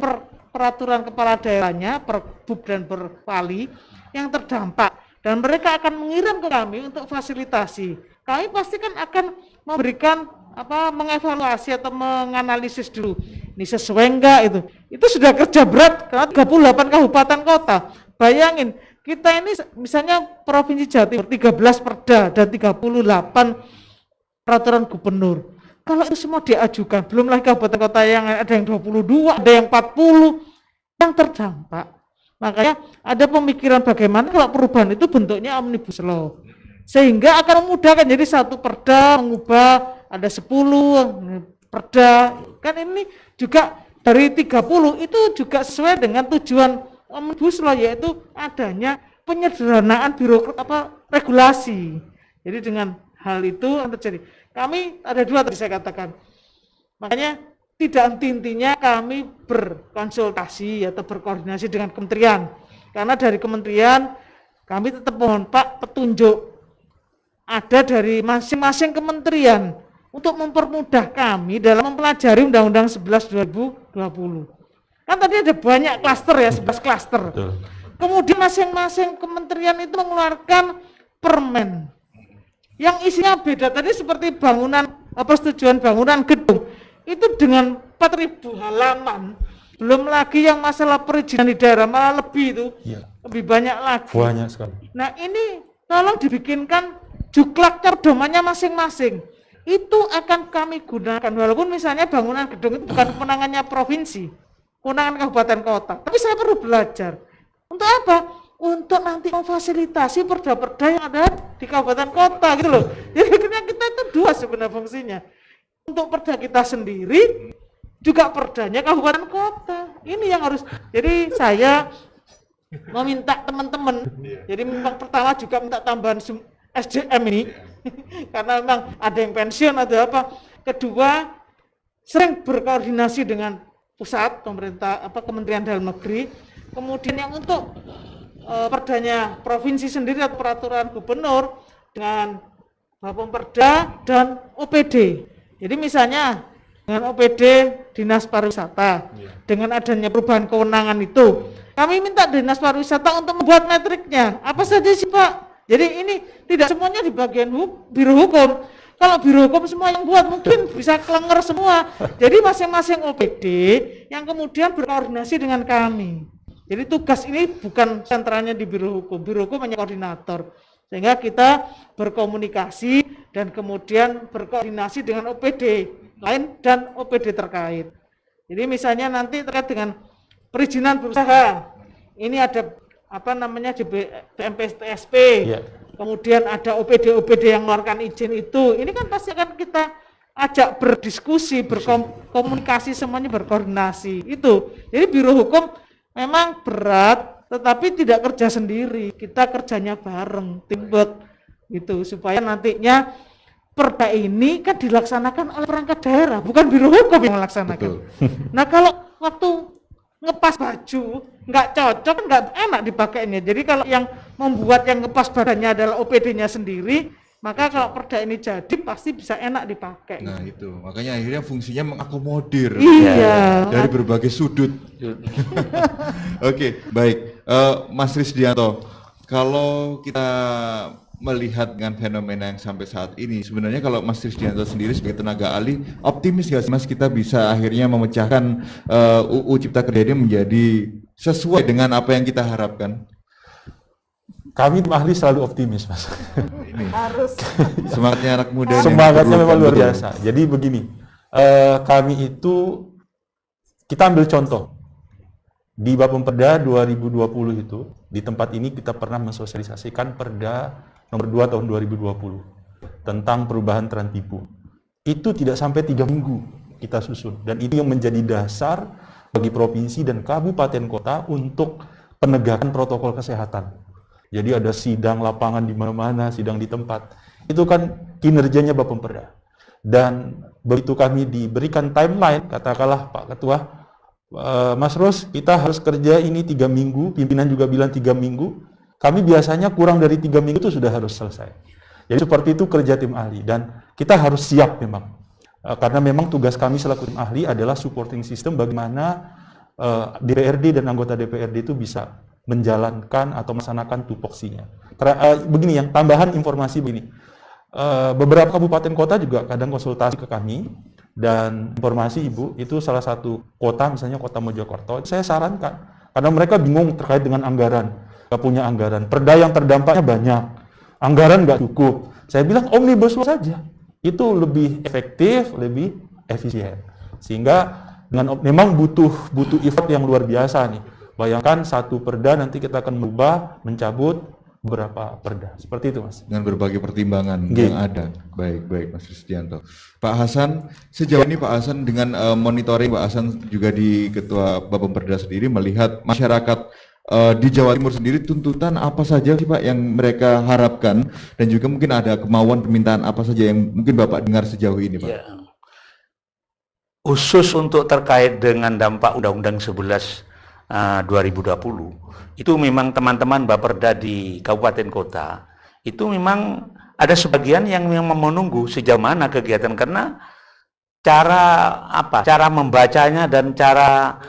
peraturan kepala daerahnya, Perbub dan Perwali yang terdampak. Dan mereka akan mengirim ke kami untuk fasilitasi. Kami pasti kan akan memberikan mengevaluasi atau menganalisis dulu. Ini sesuai enggak itu. Itu sudah kerja berat karena 38 kabupaten kota. Bayangin, kita ini misalnya Provinsi Jawa Timur 13 perda dan 38 peraturan gubernur. Kalau itu semua diajukan, belum lagi kabupaten kota yang ada yang 22, ada yang 40 yang terdampak. Makanya ada pemikiran bagaimana kalau perubahan itu bentuknya omnibus law. Sehingga akan memudahkan, jadi satu perda mengubah ada 10 perda. Kan ini juga dari 30 itu juga sesuai dengan tujuan omnibus law, yaitu adanya penyederhanaan regulasi. Jadi dengan hal itu yang terjadi. Kami ada 2 tadi saya katakan. Makanya tidak henti-hentinya kami berkonsultasi atau berkoordinasi dengan kementerian. Karena dari kementerian kami tetap mohon Pak petunjuk ada dari masing-masing kementerian untuk mempermudah kami dalam mempelajari Undang-Undang 11 2020. Kan tadi ada banyak klaster ya, 11 klaster. Kemudian masing-masing kementerian itu mengeluarkan permen yang isinya beda. Tadi seperti bangunan, persetujuan bangunan gedung, itu dengan 4.000 halaman. Belum lagi yang masalah perizinan di daerah, malah lebih itu, lebih banyak lagi. Banyak sekali. Nah ini tolong dibikinkan juklak terdomannya masing-masing. Itu akan kami gunakan, walaupun misalnya bangunan gedung itu bukan kewenangannya provinsi, kewenangan kabupaten kota. Tapi saya perlu belajar. Untuk apa? Untuk nanti memfasilitasi perda-perda yang ada di kabupaten kota gitu loh. Jadi kita itu 2 sebenarnya fungsinya. Untuk perda kita sendiri, juga perdanya kabupaten kota. Ini yang harus. Jadi saya meminta teman-teman. Jadi memang pertama juga minta tambahan SDM ini. Karena memang ada yang pensiun, ada apa. Kedua, sering berkoordinasi dengan pusat, pemerintah, Kementerian Dalam Negeri. Kemudian yang untuk perdanya provinsi sendiri atau peraturan gubernur dengan Bapemperda dan OPD. Jadi misalnya dengan OPD Dinas Pariwisata, dengan adanya perubahan kewenangan itu, kami minta Dinas Pariwisata untuk membuat metriknya. Apa saja sih Pak? Jadi ini tidak semuanya di bagian Biro Hukum. Kalau Biro Hukum semua yang buat mungkin bisa kelenger semua. Jadi masing-masing OPD yang kemudian berkoordinasi dengan kami. Jadi tugas ini bukan sentralnya di Biro Hukum. Biro Hukum hanya koordinator. Sehingga kita berkomunikasi dan kemudian berkoordinasi dengan OPD lain dan OPD terkait. Jadi misalnya nanti terkait dengan perizinan berusaha. Ini ada BMPTSP. Kemudian ada OPD-OPD yang mengeluarkan izin itu. Ini kan pasti akan kita ajak berdiskusi, berkomunikasi, semuanya berkoordinasi. Itu. Jadi Biro Hukum memang berat, tetapi tidak kerja sendiri. Kita kerjanya bareng, teamwork gitu, supaya nantinya perda ini kan dilaksanakan oleh perangkat daerah, bukan Biro Hukum yang melaksanakan. Nah kalau waktu ngepas baju nggak cocok, nggak enak dipakainya. Jadi kalau yang membuat yang ngepas badannya adalah OPD-nya sendiri, maka kalau perda ini jadi pasti bisa enak dipakai. Nah itu, makanya akhirnya fungsinya mengakomodir dari berbagai sudut. Oke, baik. Mas Rusdianto, kalau kita melihat dengan fenomena yang sampai saat ini, sebenarnya kalau Mas Krisdianto sendiri sebagai tenaga ahli, optimis nggak sih Mas kita bisa akhirnya memecahkan UU Cipta Kerja ini menjadi sesuai dengan apa yang kita harapkan? Kami tim ahli selalu optimis, Mas. Ini semangatnya anak muda. Semangatnya memang luar biasa. Jadi begini, kami itu, kita ambil contoh. Di Bapemperda 2020 itu, di tempat ini kita pernah mensosialisasikan Perda nomor 2 tahun 2020 tentang perubahan Trantipu. Itu tidak sampai 3 minggu kita susun. Dan itu yang menjadi dasar bagi provinsi dan kabupaten kota untuk penegakan protokol kesehatan. Jadi ada sidang lapangan di mana-mana, sidang di tempat. Itu kan kinerjanya Bapemperda. Dan begitu kami diberikan timeline, katakanlah Pak Ketua, Mas Ros, kita harus kerja ini 3 minggu, pimpinan juga bilang 3 minggu, kami biasanya kurang dari 3 minggu itu sudah harus selesai. Jadi seperti itu kerja tim ahli, dan kita harus siap memang. Karena memang tugas kami selaku tim ahli adalah supporting system bagaimana DPRD dan anggota DPRD itu bisa menjalankan atau melaksanakan tupoksinya. Begini, yang tambahan informasi begini, beberapa kabupaten kota juga kadang konsultasi ke kami, dan informasi Ibu, itu salah satu kota, misalnya kota Mojokerto, saya sarankan, karena mereka bingung terkait dengan anggaran, nggak punya anggaran, perda yang terdampaknya banyak, anggaran nggak cukup. Saya bilang omnibus law saja, itu lebih efektif, lebih efisien. Sehingga dengan memang butuh effort yang luar biasa nih. Bayangkan satu perda nanti kita akan merubah, mencabut beberapa perda. Seperti itu, Mas. Dengan berbagai pertimbangan yang ada. Baik, Mas Krisdianto. Pak Hasan, sejauh ini Pak Hasan dengan monitoring Pak Hasan juga di Ketua Bapemperda sendiri melihat masyarakat di Jawa Timur sendiri, tuntutan apa saja sih Pak yang mereka harapkan, dan juga mungkin ada kemauan permintaan apa saja yang mungkin Bapak dengar sejauh ini, Pak? Ya. Khusus untuk terkait dengan dampak Undang-Undang 11 2020, itu memang teman-teman Bapperda di kabupaten kota itu memang ada sebagian yang memang menunggu sejauh mana kegiatan, karena cara membacanya dan cara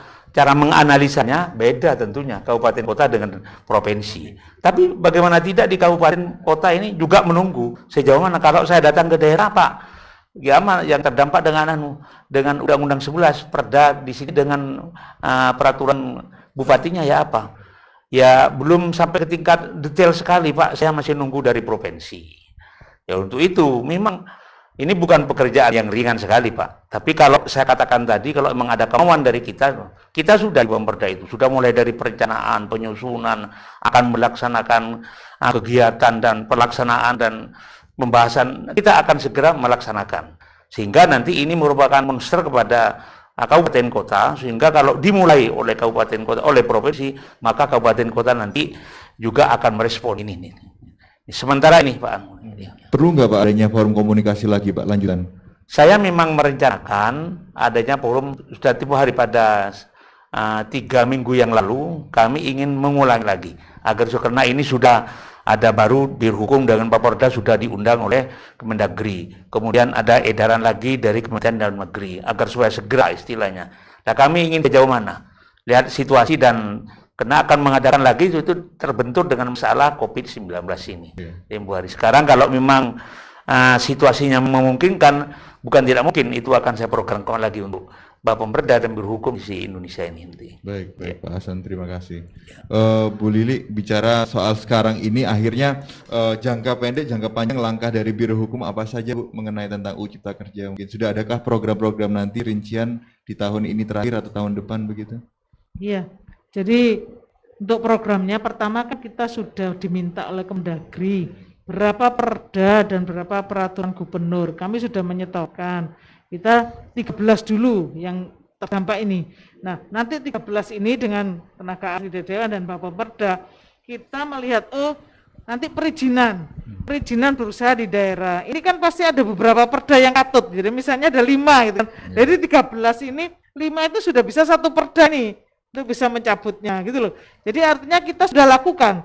menganalisanya beda tentunya kabupaten kota dengan provinsi. Tapi bagaimana tidak, di kabupaten kota ini juga menunggu sejauh mana kalau saya datang ke daerah, Pak, gimana yang terdampak dengan Undang-Undang 11 Perda di sini dengan peraturan bupatinya ya apa? Ya belum sampai ke tingkat detail sekali, Pak. Saya masih nunggu dari provinsi. Ya untuk itu memang ini bukan pekerjaan yang ringan sekali, Pak. Tapi kalau saya katakan tadi, kalau memang ada kemauan dari kita sudah di Bapemperda itu sudah mulai dari perencanaan, penyusunan, akan melaksanakan kegiatan dan pelaksanaan dan pembahasan, kita akan segera melaksanakan. Sehingga nanti ini merupakan monster kepada kabupaten kota, sehingga kalau dimulai oleh kabupaten kota, oleh provinsi, maka kabupaten kota nanti juga akan merespon ini. Sementara ini, Pak. Perlu nggak Pak adanya forum komunikasi lagi, Pak, lanjutan? Saya memang merencanakan adanya forum sudah tempoh hari pada 3 minggu yang lalu, kami ingin mengulangi lagi agar karena ini sudah ada baru Dirhukum dengan Bapperda sudah diundang oleh Kemendagri. Kemudian ada edaran lagi dari Kementerian Dalam Negeri agar supaya segera istilahnya. Nah, kami ingin sejauh mana lihat situasi, dan karena akan mengadakan lagi itu terbentur dengan masalah COVID-19 ini. Tempoh hari sekarang kalau memang situasinya memungkinkan, bukan tidak mungkin, itu akan saya programkan lagi untuk Bapemperda dan Dirhukum di Indonesia ini nanti. Baik, Pak Hasan, terima kasih. Bu Lili, bicara soal sekarang ini, akhirnya jangka pendek, jangka panjang langkah dari Birhukum apa saja, Bu, mengenai tentang UU Cipta Kerja? Mungkin sudah adakah program-program nanti rincian di tahun ini terakhir atau tahun depan begitu? Iya, jadi untuk programnya pertama kan kita sudah diminta oleh Kemendagri berapa perda dan berapa peraturan gubernur. Kami sudah menyetorkan. Kita 13 dulu yang terdampak ini. Nah, nanti 13 ini dengan tenaga ahli Dewan dan Bapemperda, kita melihat, nanti perizinan berusaha di daerah. Ini kan pasti ada beberapa perda yang katut. Jadi misalnya ada 5 gitu kan. Jadi 13 ini, 5 itu sudah bisa satu perda nih, itu bisa mencabutnya gitu loh. Jadi artinya kita sudah lakukan.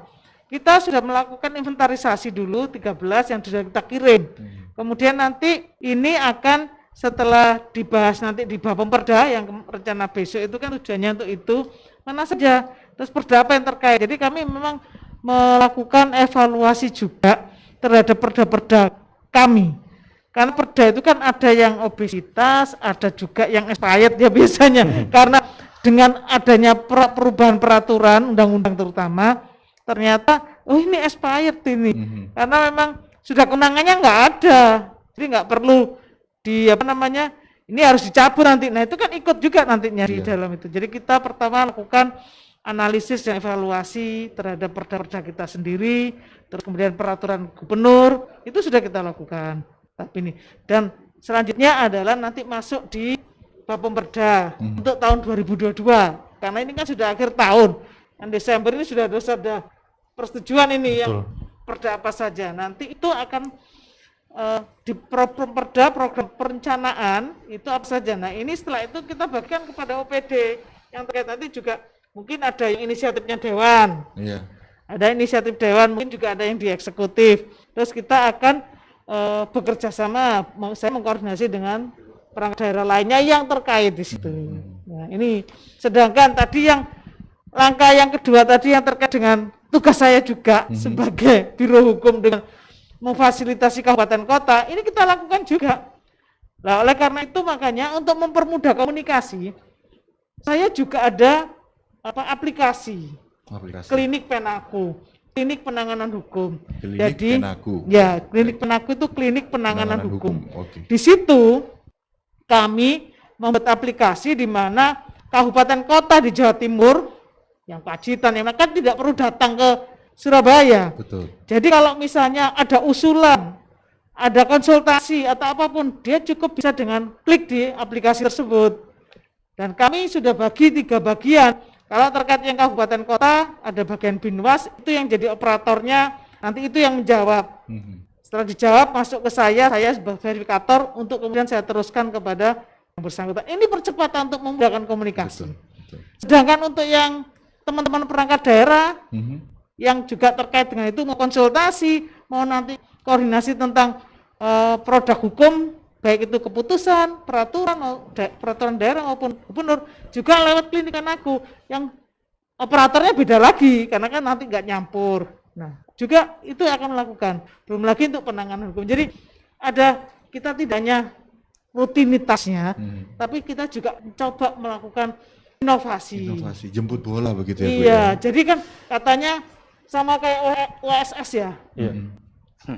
Kita sudah melakukan inventarisasi dulu 13 yang sudah kita kirim. Kemudian nanti ini akan setelah dibahas nanti di Bapemperda yang rencana besok itu kan tujuannya untuk itu, mana saja, terus perda apa yang terkait. Jadi kami memang melakukan evaluasi juga terhadap perda-perda kami. Karena perda itu kan ada yang obesitas, ada juga yang expired ya biasanya. Karena dengan adanya perubahan peraturan undang-undang terutama, ternyata oh ini expired ini. Karena memang sudah kewenangannya nggak ada. Jadi nggak perlu ini harus dicabut nanti. Nah itu kan ikut juga nantinya di dalam itu. Jadi kita pertama lakukan analisis dan evaluasi terhadap perda-perda kita sendiri, terus kemudian peraturan gubernur itu sudah kita lakukan. Tapi ini dan selanjutnya adalah nanti masuk di Bapemperda untuk tahun 2022 karena ini kan sudah akhir tahun. Dan Desember ini sudah ada persetujuan ini. Betul. Yang perda apa saja. Nanti itu akan di perda program perencanaan itu apa saja. Nah ini setelah itu kita bagikan kepada OPD yang terkait nanti juga mungkin ada yang inisiatifnya Dewan, ada inisiatif Dewan, mungkin juga ada yang di eksekutif. Terus kita akan bekerja sama, saya mengkoordinasi dengan perangkat daerah lainnya yang terkait di situ. Nah ini sedangkan tadi yang langkah yang kedua tadi yang terkait dengan tugas saya juga sebagai Biro Hukum dengan memfasilitasi kabupaten kota, ini kita lakukan juga. Nah, oleh karena itu makanya untuk mempermudah komunikasi, saya juga ada aplikasi. Klinik Penaku, klinik penanganan hukum. Klinik Penaku itu klinik penanganan hukum. Okay. Di situ kami membuat aplikasi di mana kabupaten kota di Jawa Timur, yang Pacitan, yang kan tidak perlu datang ke Surabaya. Betul. Jadi kalau misalnya ada usulan, ada konsultasi atau apapun, dia cukup bisa dengan klik di aplikasi tersebut. Dan kami sudah bagi 3 bagian. Kalau terkait yang kabupaten kota, ada bagian Binwas, itu yang jadi operatornya, nanti itu yang menjawab. Setelah dijawab, masuk ke saya sebagai verifikator untuk kemudian saya teruskan kepada yang bersangkutan. Ini percepatan untuk memudahkan komunikasi. Betul. Sedangkan untuk yang teman-teman perangkat daerah, yang juga terkait dengan itu mau konsultasi, mau nanti koordinasi tentang produk hukum, baik itu keputusan, peraturan daerah maupun gubernur, juga lewat klinik Penaku yang operatornya beda lagi, karena kan nanti nggak nyampur. Nah, juga itu akan melakukan, belum lagi untuk penanganan hukum. Jadi kita tidak hanya rutinitasnya, tapi kita juga mencoba melakukan inovasi, jemput bola begitu ya. Iya, jadi kan katanya sama kayak WSS ya.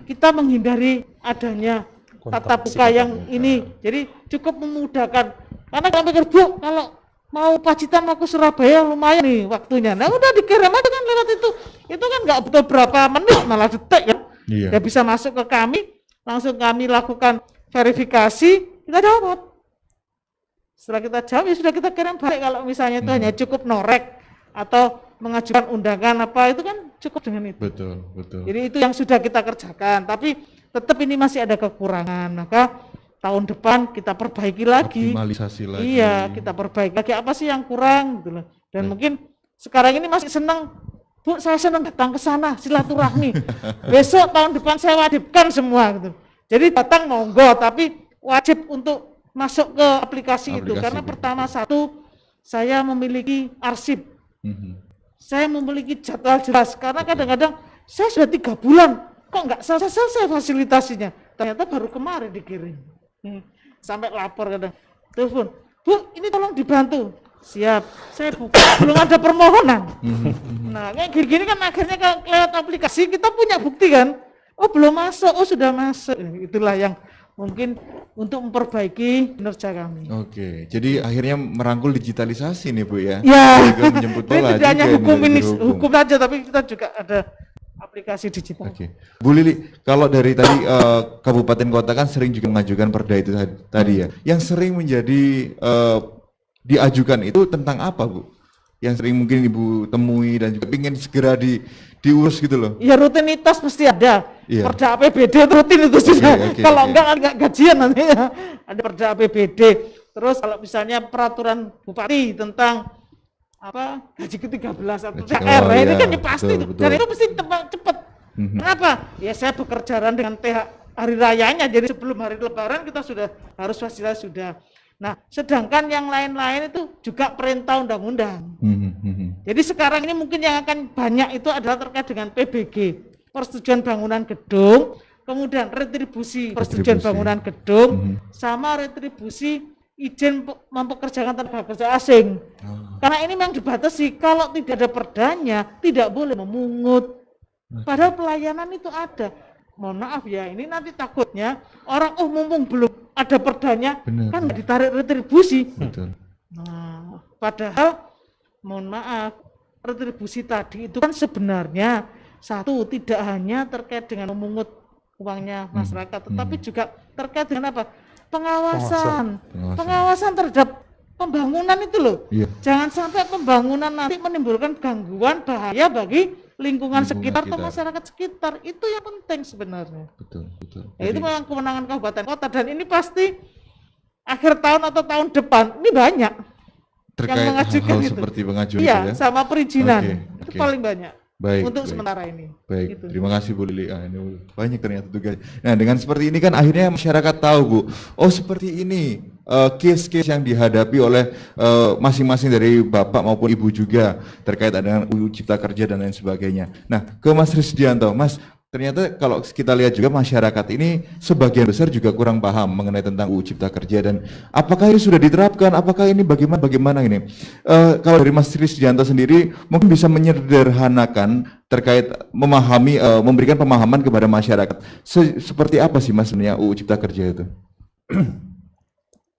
Kita menghindari adanya tatap muka yang ini. Jadi cukup memudahkan. Karena kalau pikir, Bu, kalau mau Pacitan mau ke Surabaya lumayan nih waktunya. Nah udah dikirim aja kan lewat itu. Itu kan nggak butuh berapa menit, malah detik ya. Dia bisa masuk ke kami, langsung kami lakukan verifikasi, kita dapat. Setelah kita jawab ya sudah kita kirim balik. Kalau misalnya itu hanya cukup norek atau mengajukan undangan apa, itu kan cukup dengan itu. Betul. Jadi itu yang sudah kita kerjakan, tapi tetap ini masih ada kekurangan, maka tahun depan kita perbaiki lagi. Optimalisasi lagi. Iya, kita perbaiki lagi apa sih yang kurang gitu loh. Dan mungkin sekarang ini masih senang, Bu, saya senang datang ke sana silaturahmi. Besok tahun depan saya wajibkan semua gitu. Jadi datang monggo, tapi wajib untuk masuk ke aplikasi itu karena pertama saya memiliki arsip. Saya memiliki jadwal jelas karena kadang-kadang saya sudah 3 bulan kok nggak selesai fasilitasinya, ternyata baru kemarin dikirim. Sampai lapor kadang, telepon, Bu ini tolong dibantu, siap, saya buka, belum ada permohonan. Nah kayak gini kan akhirnya lewat aplikasi kita punya bukti kan, oh belum masuk, oh sudah masuk. Itulah yang mungkin untuk memperbaiki kinerja kami. Oke, jadi akhirnya merangkul digitalisasi nih Bu ya. Ya, tidak hanya hukum saja, tapi kita juga ada aplikasi digital. Oke, Bu Lili, kalau dari tadi kabupaten kota kan sering juga mengajukan perda itu tadi ya. Yang sering menjadi diajukan itu tentang apa Bu? Yang sering mungkin Ibu temui dan juga ingin segera diurus gitu loh. Ya rutinitas mesti ada. Perda APBD rutin itu sudah. Kalau enggak gajian nanti ya. Ada perda APBD. Terus kalau misalnya peraturan bupati tentang gaji ke-13 atau THR, ini kan pasti betul. Dan itu mesti cepat. Kenapa? Ya saya bekerja dengan hari rayanya, jadi sebelum hari lebaran kita sudah harus fasilitas sudah. Nah, sedangkan yang lain-lain itu juga perintah undang-undang. Jadi sekarang ini mungkin yang akan banyak itu adalah terkait dengan PBG, persetujuan bangunan gedung, kemudian retribusi persetujuan bangunan gedung, sama retribusi izin mempekerjakan tenaga kerja asing. Karena ini memang dibatasi, kalau tidak ada perdanya tidak boleh memungut. Padahal pelayanan itu ada. Mohon maaf ya, ini nanti takutnya orang mumpung belum ada perdanya, kan nggak ditarik retribusi. Betul. Nah, padahal mohon maaf, retribusi tadi itu kan sebenarnya satu, tidak hanya terkait dengan memungut uangnya masyarakat, tetapi juga terkait dengan apa? Pengawasan terhadap pembangunan itu loh. Iya. Jangan sampai pembangunan nanti menimbulkan gangguan bahaya bagi lingkungan sekitar atau masyarakat sekitar. Itu yang penting sebenarnya. Betul. Ya, itu memang kewenangan kabupaten kota, dan ini pasti akhir tahun atau tahun depan ini banyak terkait yang mengajukan hal itu. seperti pengajuan iya, itu ya. sama perizinan. Itu paling banyak. Baik, untuk baik. sementara ini. Baik, Gitu. terima kasih Bu Lili. Ini banyak ternyata tugas. Nah, dengan seperti ini kan akhirnya masyarakat tahu Bu, oh seperti ini case-case yang dihadapi oleh masing-masing dari Bapak maupun Ibu juga terkait dengan UU Cipta Kerja dan lain sebagainya. Nah, ke Mas Risdianto, Mas, ternyata kalau kita lihat juga masyarakat ini sebagian besar juga kurang paham mengenai tentang UU Cipta Kerja, dan apakah ini sudah diterapkan, apakah ini bagaimana ini? Kalau dari Mas Risdianto sendiri mungkin bisa menyederhanakan terkait memahami, memberikan pemahaman kepada masyarakat. Seperti apa sih Mas sebenarnya UU Cipta Kerja itu?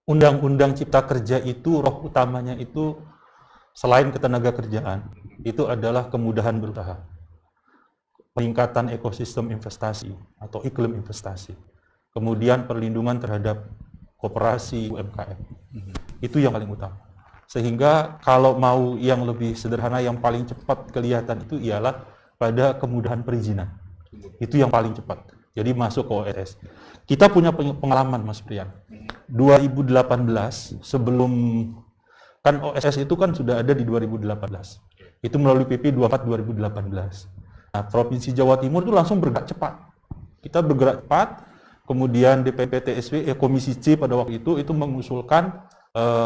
Undang-undang Cipta Kerja itu roh utamanya itu selain ketenaga kerjaan, itu adalah kemudahan berusaha, peningkatan ekosistem investasi atau iklim investasi, kemudian perlindungan terhadap koperasi UMKM. Itu yang paling utama. Sehingga kalau mau yang lebih sederhana, yang paling cepat kelihatan itu ialah pada kemudahan perizinan. Itu yang paling cepat. Jadi masuk ke OSS. Kita punya pengalaman Mas Prian. 2018 sebelum, kan OSS itu kan sudah ada di 2018. Itu melalui PP 24 2018. Nah, Provinsi Jawa Timur itu langsung bergerak cepat. Kita bergerak cepat, kemudian DPP TSW, Komisi C pada waktu itu mengusulkan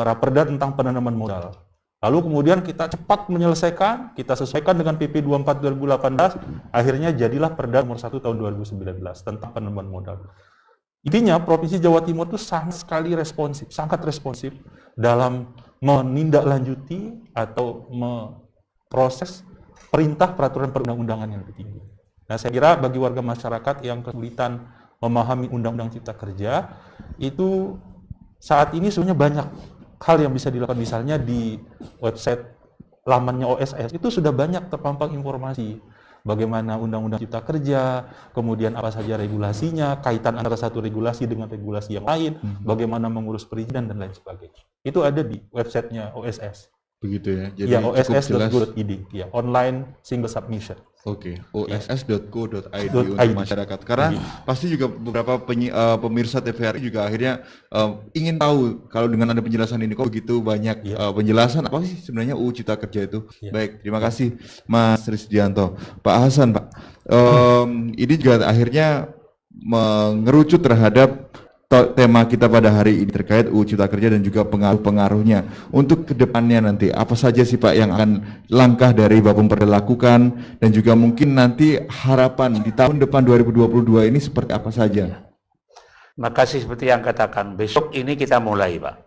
Raperda tentang penanaman modal. Lalu kemudian kita cepat menyelesaikan, kita sesuaikan dengan PP 24 2018, akhirnya jadilah Perda nomor 1 tahun 2019 tentang penanaman modal. Intinya Provinsi Jawa Timur itu sangat responsif dalam menindaklanjuti atau memproses perintah peraturan perundang-undangan yang lebih tinggi. Nah, saya kira bagi warga masyarakat yang kesulitan memahami Undang-Undang Cipta Kerja, itu saat ini sebenarnya banyak hal yang bisa dilakukan. Misalnya di website lamannya OSS itu sudah banyak terpampang informasi bagaimana Undang-Undang Cipta Kerja, kemudian apa saja regulasinya, kaitan antara satu regulasi dengan regulasi yang lain, bagaimana mengurus perizinan dan lain sebagainya. Itu ada di websitenya OSS. Begitu ya. Jadi ya, oss.go.id, ya, online single submission. Oke, oss.co.id untuk masyarakat. Karena pasti juga beberapa pemirsa TVRI juga akhirnya ingin tahu kalau dengan ada penjelasan ini kok begitu banyak penjelasan apa sih sebenarnya UU Cipta Kerja itu. Baik, terima kasih Mas Risdianto. Pak Hasan, Pak, ini juga akhirnya mengerucut terhadap tema kita pada hari ini terkait UU Cipta Kerja dan juga pengaruh-pengaruhnya. Untuk kedepannya nanti, apa saja sih Pak yang akan langkah dari Bapemperda lakukan, dan juga mungkin nanti harapan di tahun depan 2022 ini seperti apa saja? Terima kasih. Seperti yang katakan, besok ini kita mulai Pak,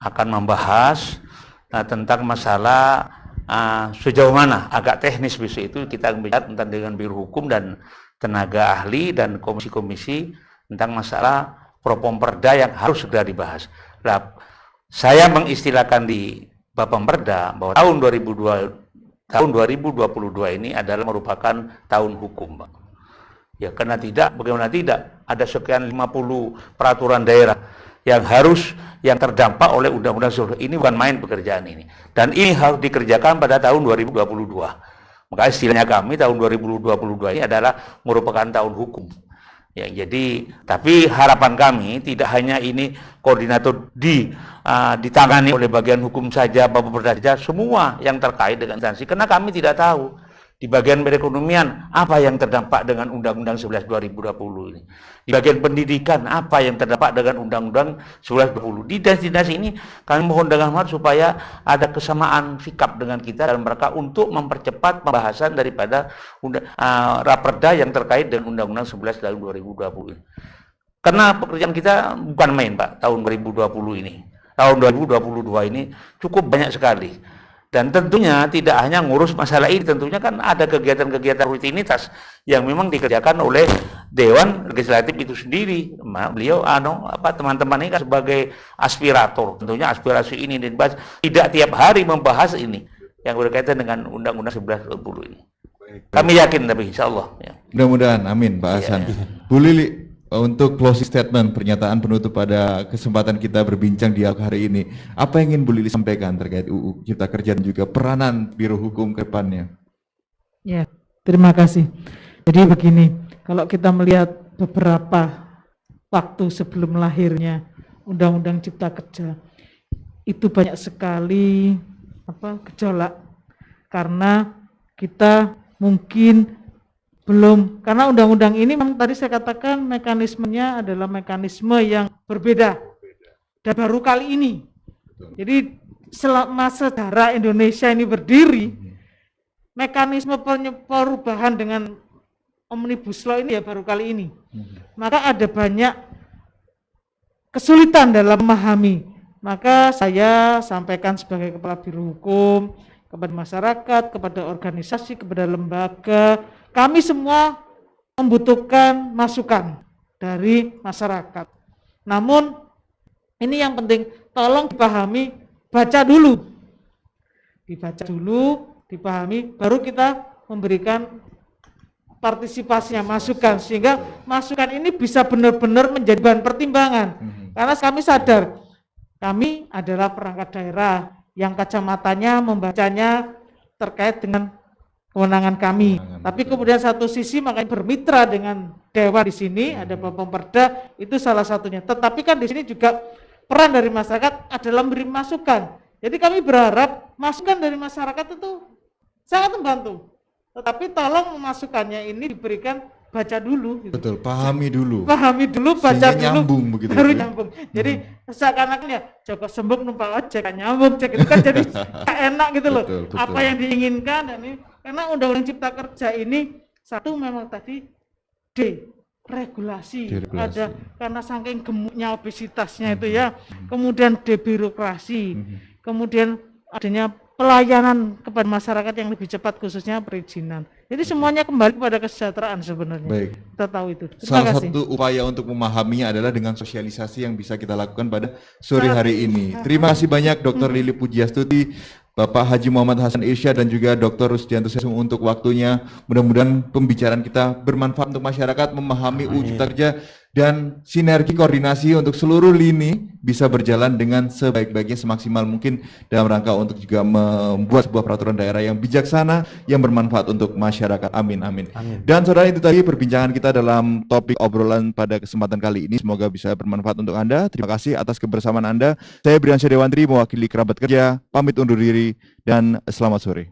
akan membahas tentang masalah sejauh mana, agak teknis besok itu kita bicara tentang dengan Biro Hukum dan tenaga ahli dan komisi-komisi tentang masalah Propomperda yang harus segera dibahas. Nah, saya mengistilahkan di Bapemperda bahwa tahun 2022 ini adalah merupakan tahun hukum, Pak. Ya, karena bagaimana tidak, ada sekian 50 peraturan daerah yang terdampak oleh undang-undang. Ini bukan main pekerjaan ini. Dan ini harus dikerjakan pada tahun 2022. Maka istilahnya kami tahun 2022 ini adalah merupakan tahun hukum. Ya, jadi tapi harapan kami tidak hanya ini koordinator ditangani oleh bagian hukum saja, Bapemperda saja, semua yang terkait dengan instansi, karena kami tidak tahu Di bagian perekonomian, apa yang terdampak dengan Undang-Undang 11 2020 ini? Di bagian pendidikan, apa yang terdampak dengan Undang-Undang 11 2020? Di dinas ini kami mohon dengan hormat supaya ada kesamaan sikap dengan kita dalam rangka untuk mempercepat pembahasan daripada raperda yang terkait dengan Undang-Undang 11 tahun 2020 ini. Karena pekerjaan kita bukan main, Pak, tahun 2020 ini. Tahun 2022 ini cukup banyak sekali. Dan tentunya tidak hanya ngurus masalah ini, tentunya kan ada kegiatan-kegiatan rutinitas yang memang dikerjakan oleh Dewan Legislatif itu sendiri. Beliau teman-teman ini kan sebagai aspirator, tentunya aspirasi ini dibahas, tidak tiap hari membahas ini yang berkaitan dengan Undang-Undang 11 2020 ini. Kami yakin tapi insya Allah ya. Mudah-mudahan, amin Pak Hasan. Bu Lili, untuk closing statement, pernyataan penutup pada kesempatan kita berbincang di hari ini, apa yang ingin Bu Lili sampaikan terkait UU Cipta Kerja dan juga peranan Biro Hukum ke depannya? Ya, terima kasih. Jadi begini, kalau kita melihat beberapa waktu sebelum lahirnya Undang-Undang Cipta Kerja, itu banyak sekali gejolak, karena kita mungkin belum, karena undang-undang ini memang tadi saya katakan mekanismenya adalah mekanisme yang berbeda dan baru kali ini. Jadi selama sejarah Indonesia ini berdiri, mekanisme perubahan dengan Omnibus Law ini ya baru kali ini. Maka ada banyak kesulitan dalam memahami. Maka saya sampaikan sebagai Kepala Biro Hukum kepada masyarakat, kepada organisasi, kepada lembaga, kami semua membutuhkan masukan dari masyarakat. Namun ini yang penting, tolong dipahami, baca dulu. Dibaca dulu, dipahami, baru kita memberikan partisipasinya, masukan, sehingga masukan ini bisa benar-benar menjadi bahan pertimbangan. Karena kami sadar, kami adalah perangkat daerah yang kacamatanya membacanya terkait dengan kewenangan kami. Tapi kemudian satu sisi makanya bermitra dengan Dewan di sini, ada Bapemperda, itu salah satunya. Tetapi kan di sini juga peran dari masyarakat adalah memberi masukan. Jadi kami berharap masukan dari masyarakat itu sangat membantu. Tetapi tolong masukannya ini diberikan, baca dulu. Gitu. Betul, pahami dulu. Pahami dulu, baca sehingga dulu. Nyambung begitu. Baru nyambung. Jadi seakan-akan ya Joko Sembuk numpak ojek kan nyambung, cek itu kan jadi enak gitu loh. Betul. Apa yang diinginkan dan ini karena Undang-Undang Cipta Kerja ini satu memang tadi deregulasi. Ada karena saking gemuknya obesitasnya itu ya. Kemudian debirokrasi. Kemudian adanya pelayanan kepada masyarakat yang lebih cepat khususnya perizinan. Jadi semuanya kembali pada kesejahteraan sebenarnya. Baik. Kita tahu itu. Terima Salah kasih. satu upaya untuk memahaminya adalah dengan sosialisasi yang bisa kita lakukan pada sore hari ini. Terima kasih banyak Dr. Lili Pujiastuti, Bapak Haji Muhammad Hasan Irsyad dan juga Dr. Rusdianto Sesum untuk waktunya. Mudah-mudahan pembicaraan kita bermanfaat untuk masyarakat memahami UU Cipta Kerja dan sinergi koordinasi untuk seluruh lini bisa berjalan dengan sebaik-baiknya semaksimal mungkin dalam rangka untuk juga membuat sebuah peraturan daerah yang bijaksana yang bermanfaat untuk masyarakat. Amin, amin. Dan saudara, itu tadi perbincangan kita dalam topik obrolan pada kesempatan kali ini. Semoga bisa bermanfaat untuk Anda. Terima kasih atas kebersamaan Anda. Saya Brian Syedewantri mewakili kerabat kerja, pamit undur diri dan selamat sore.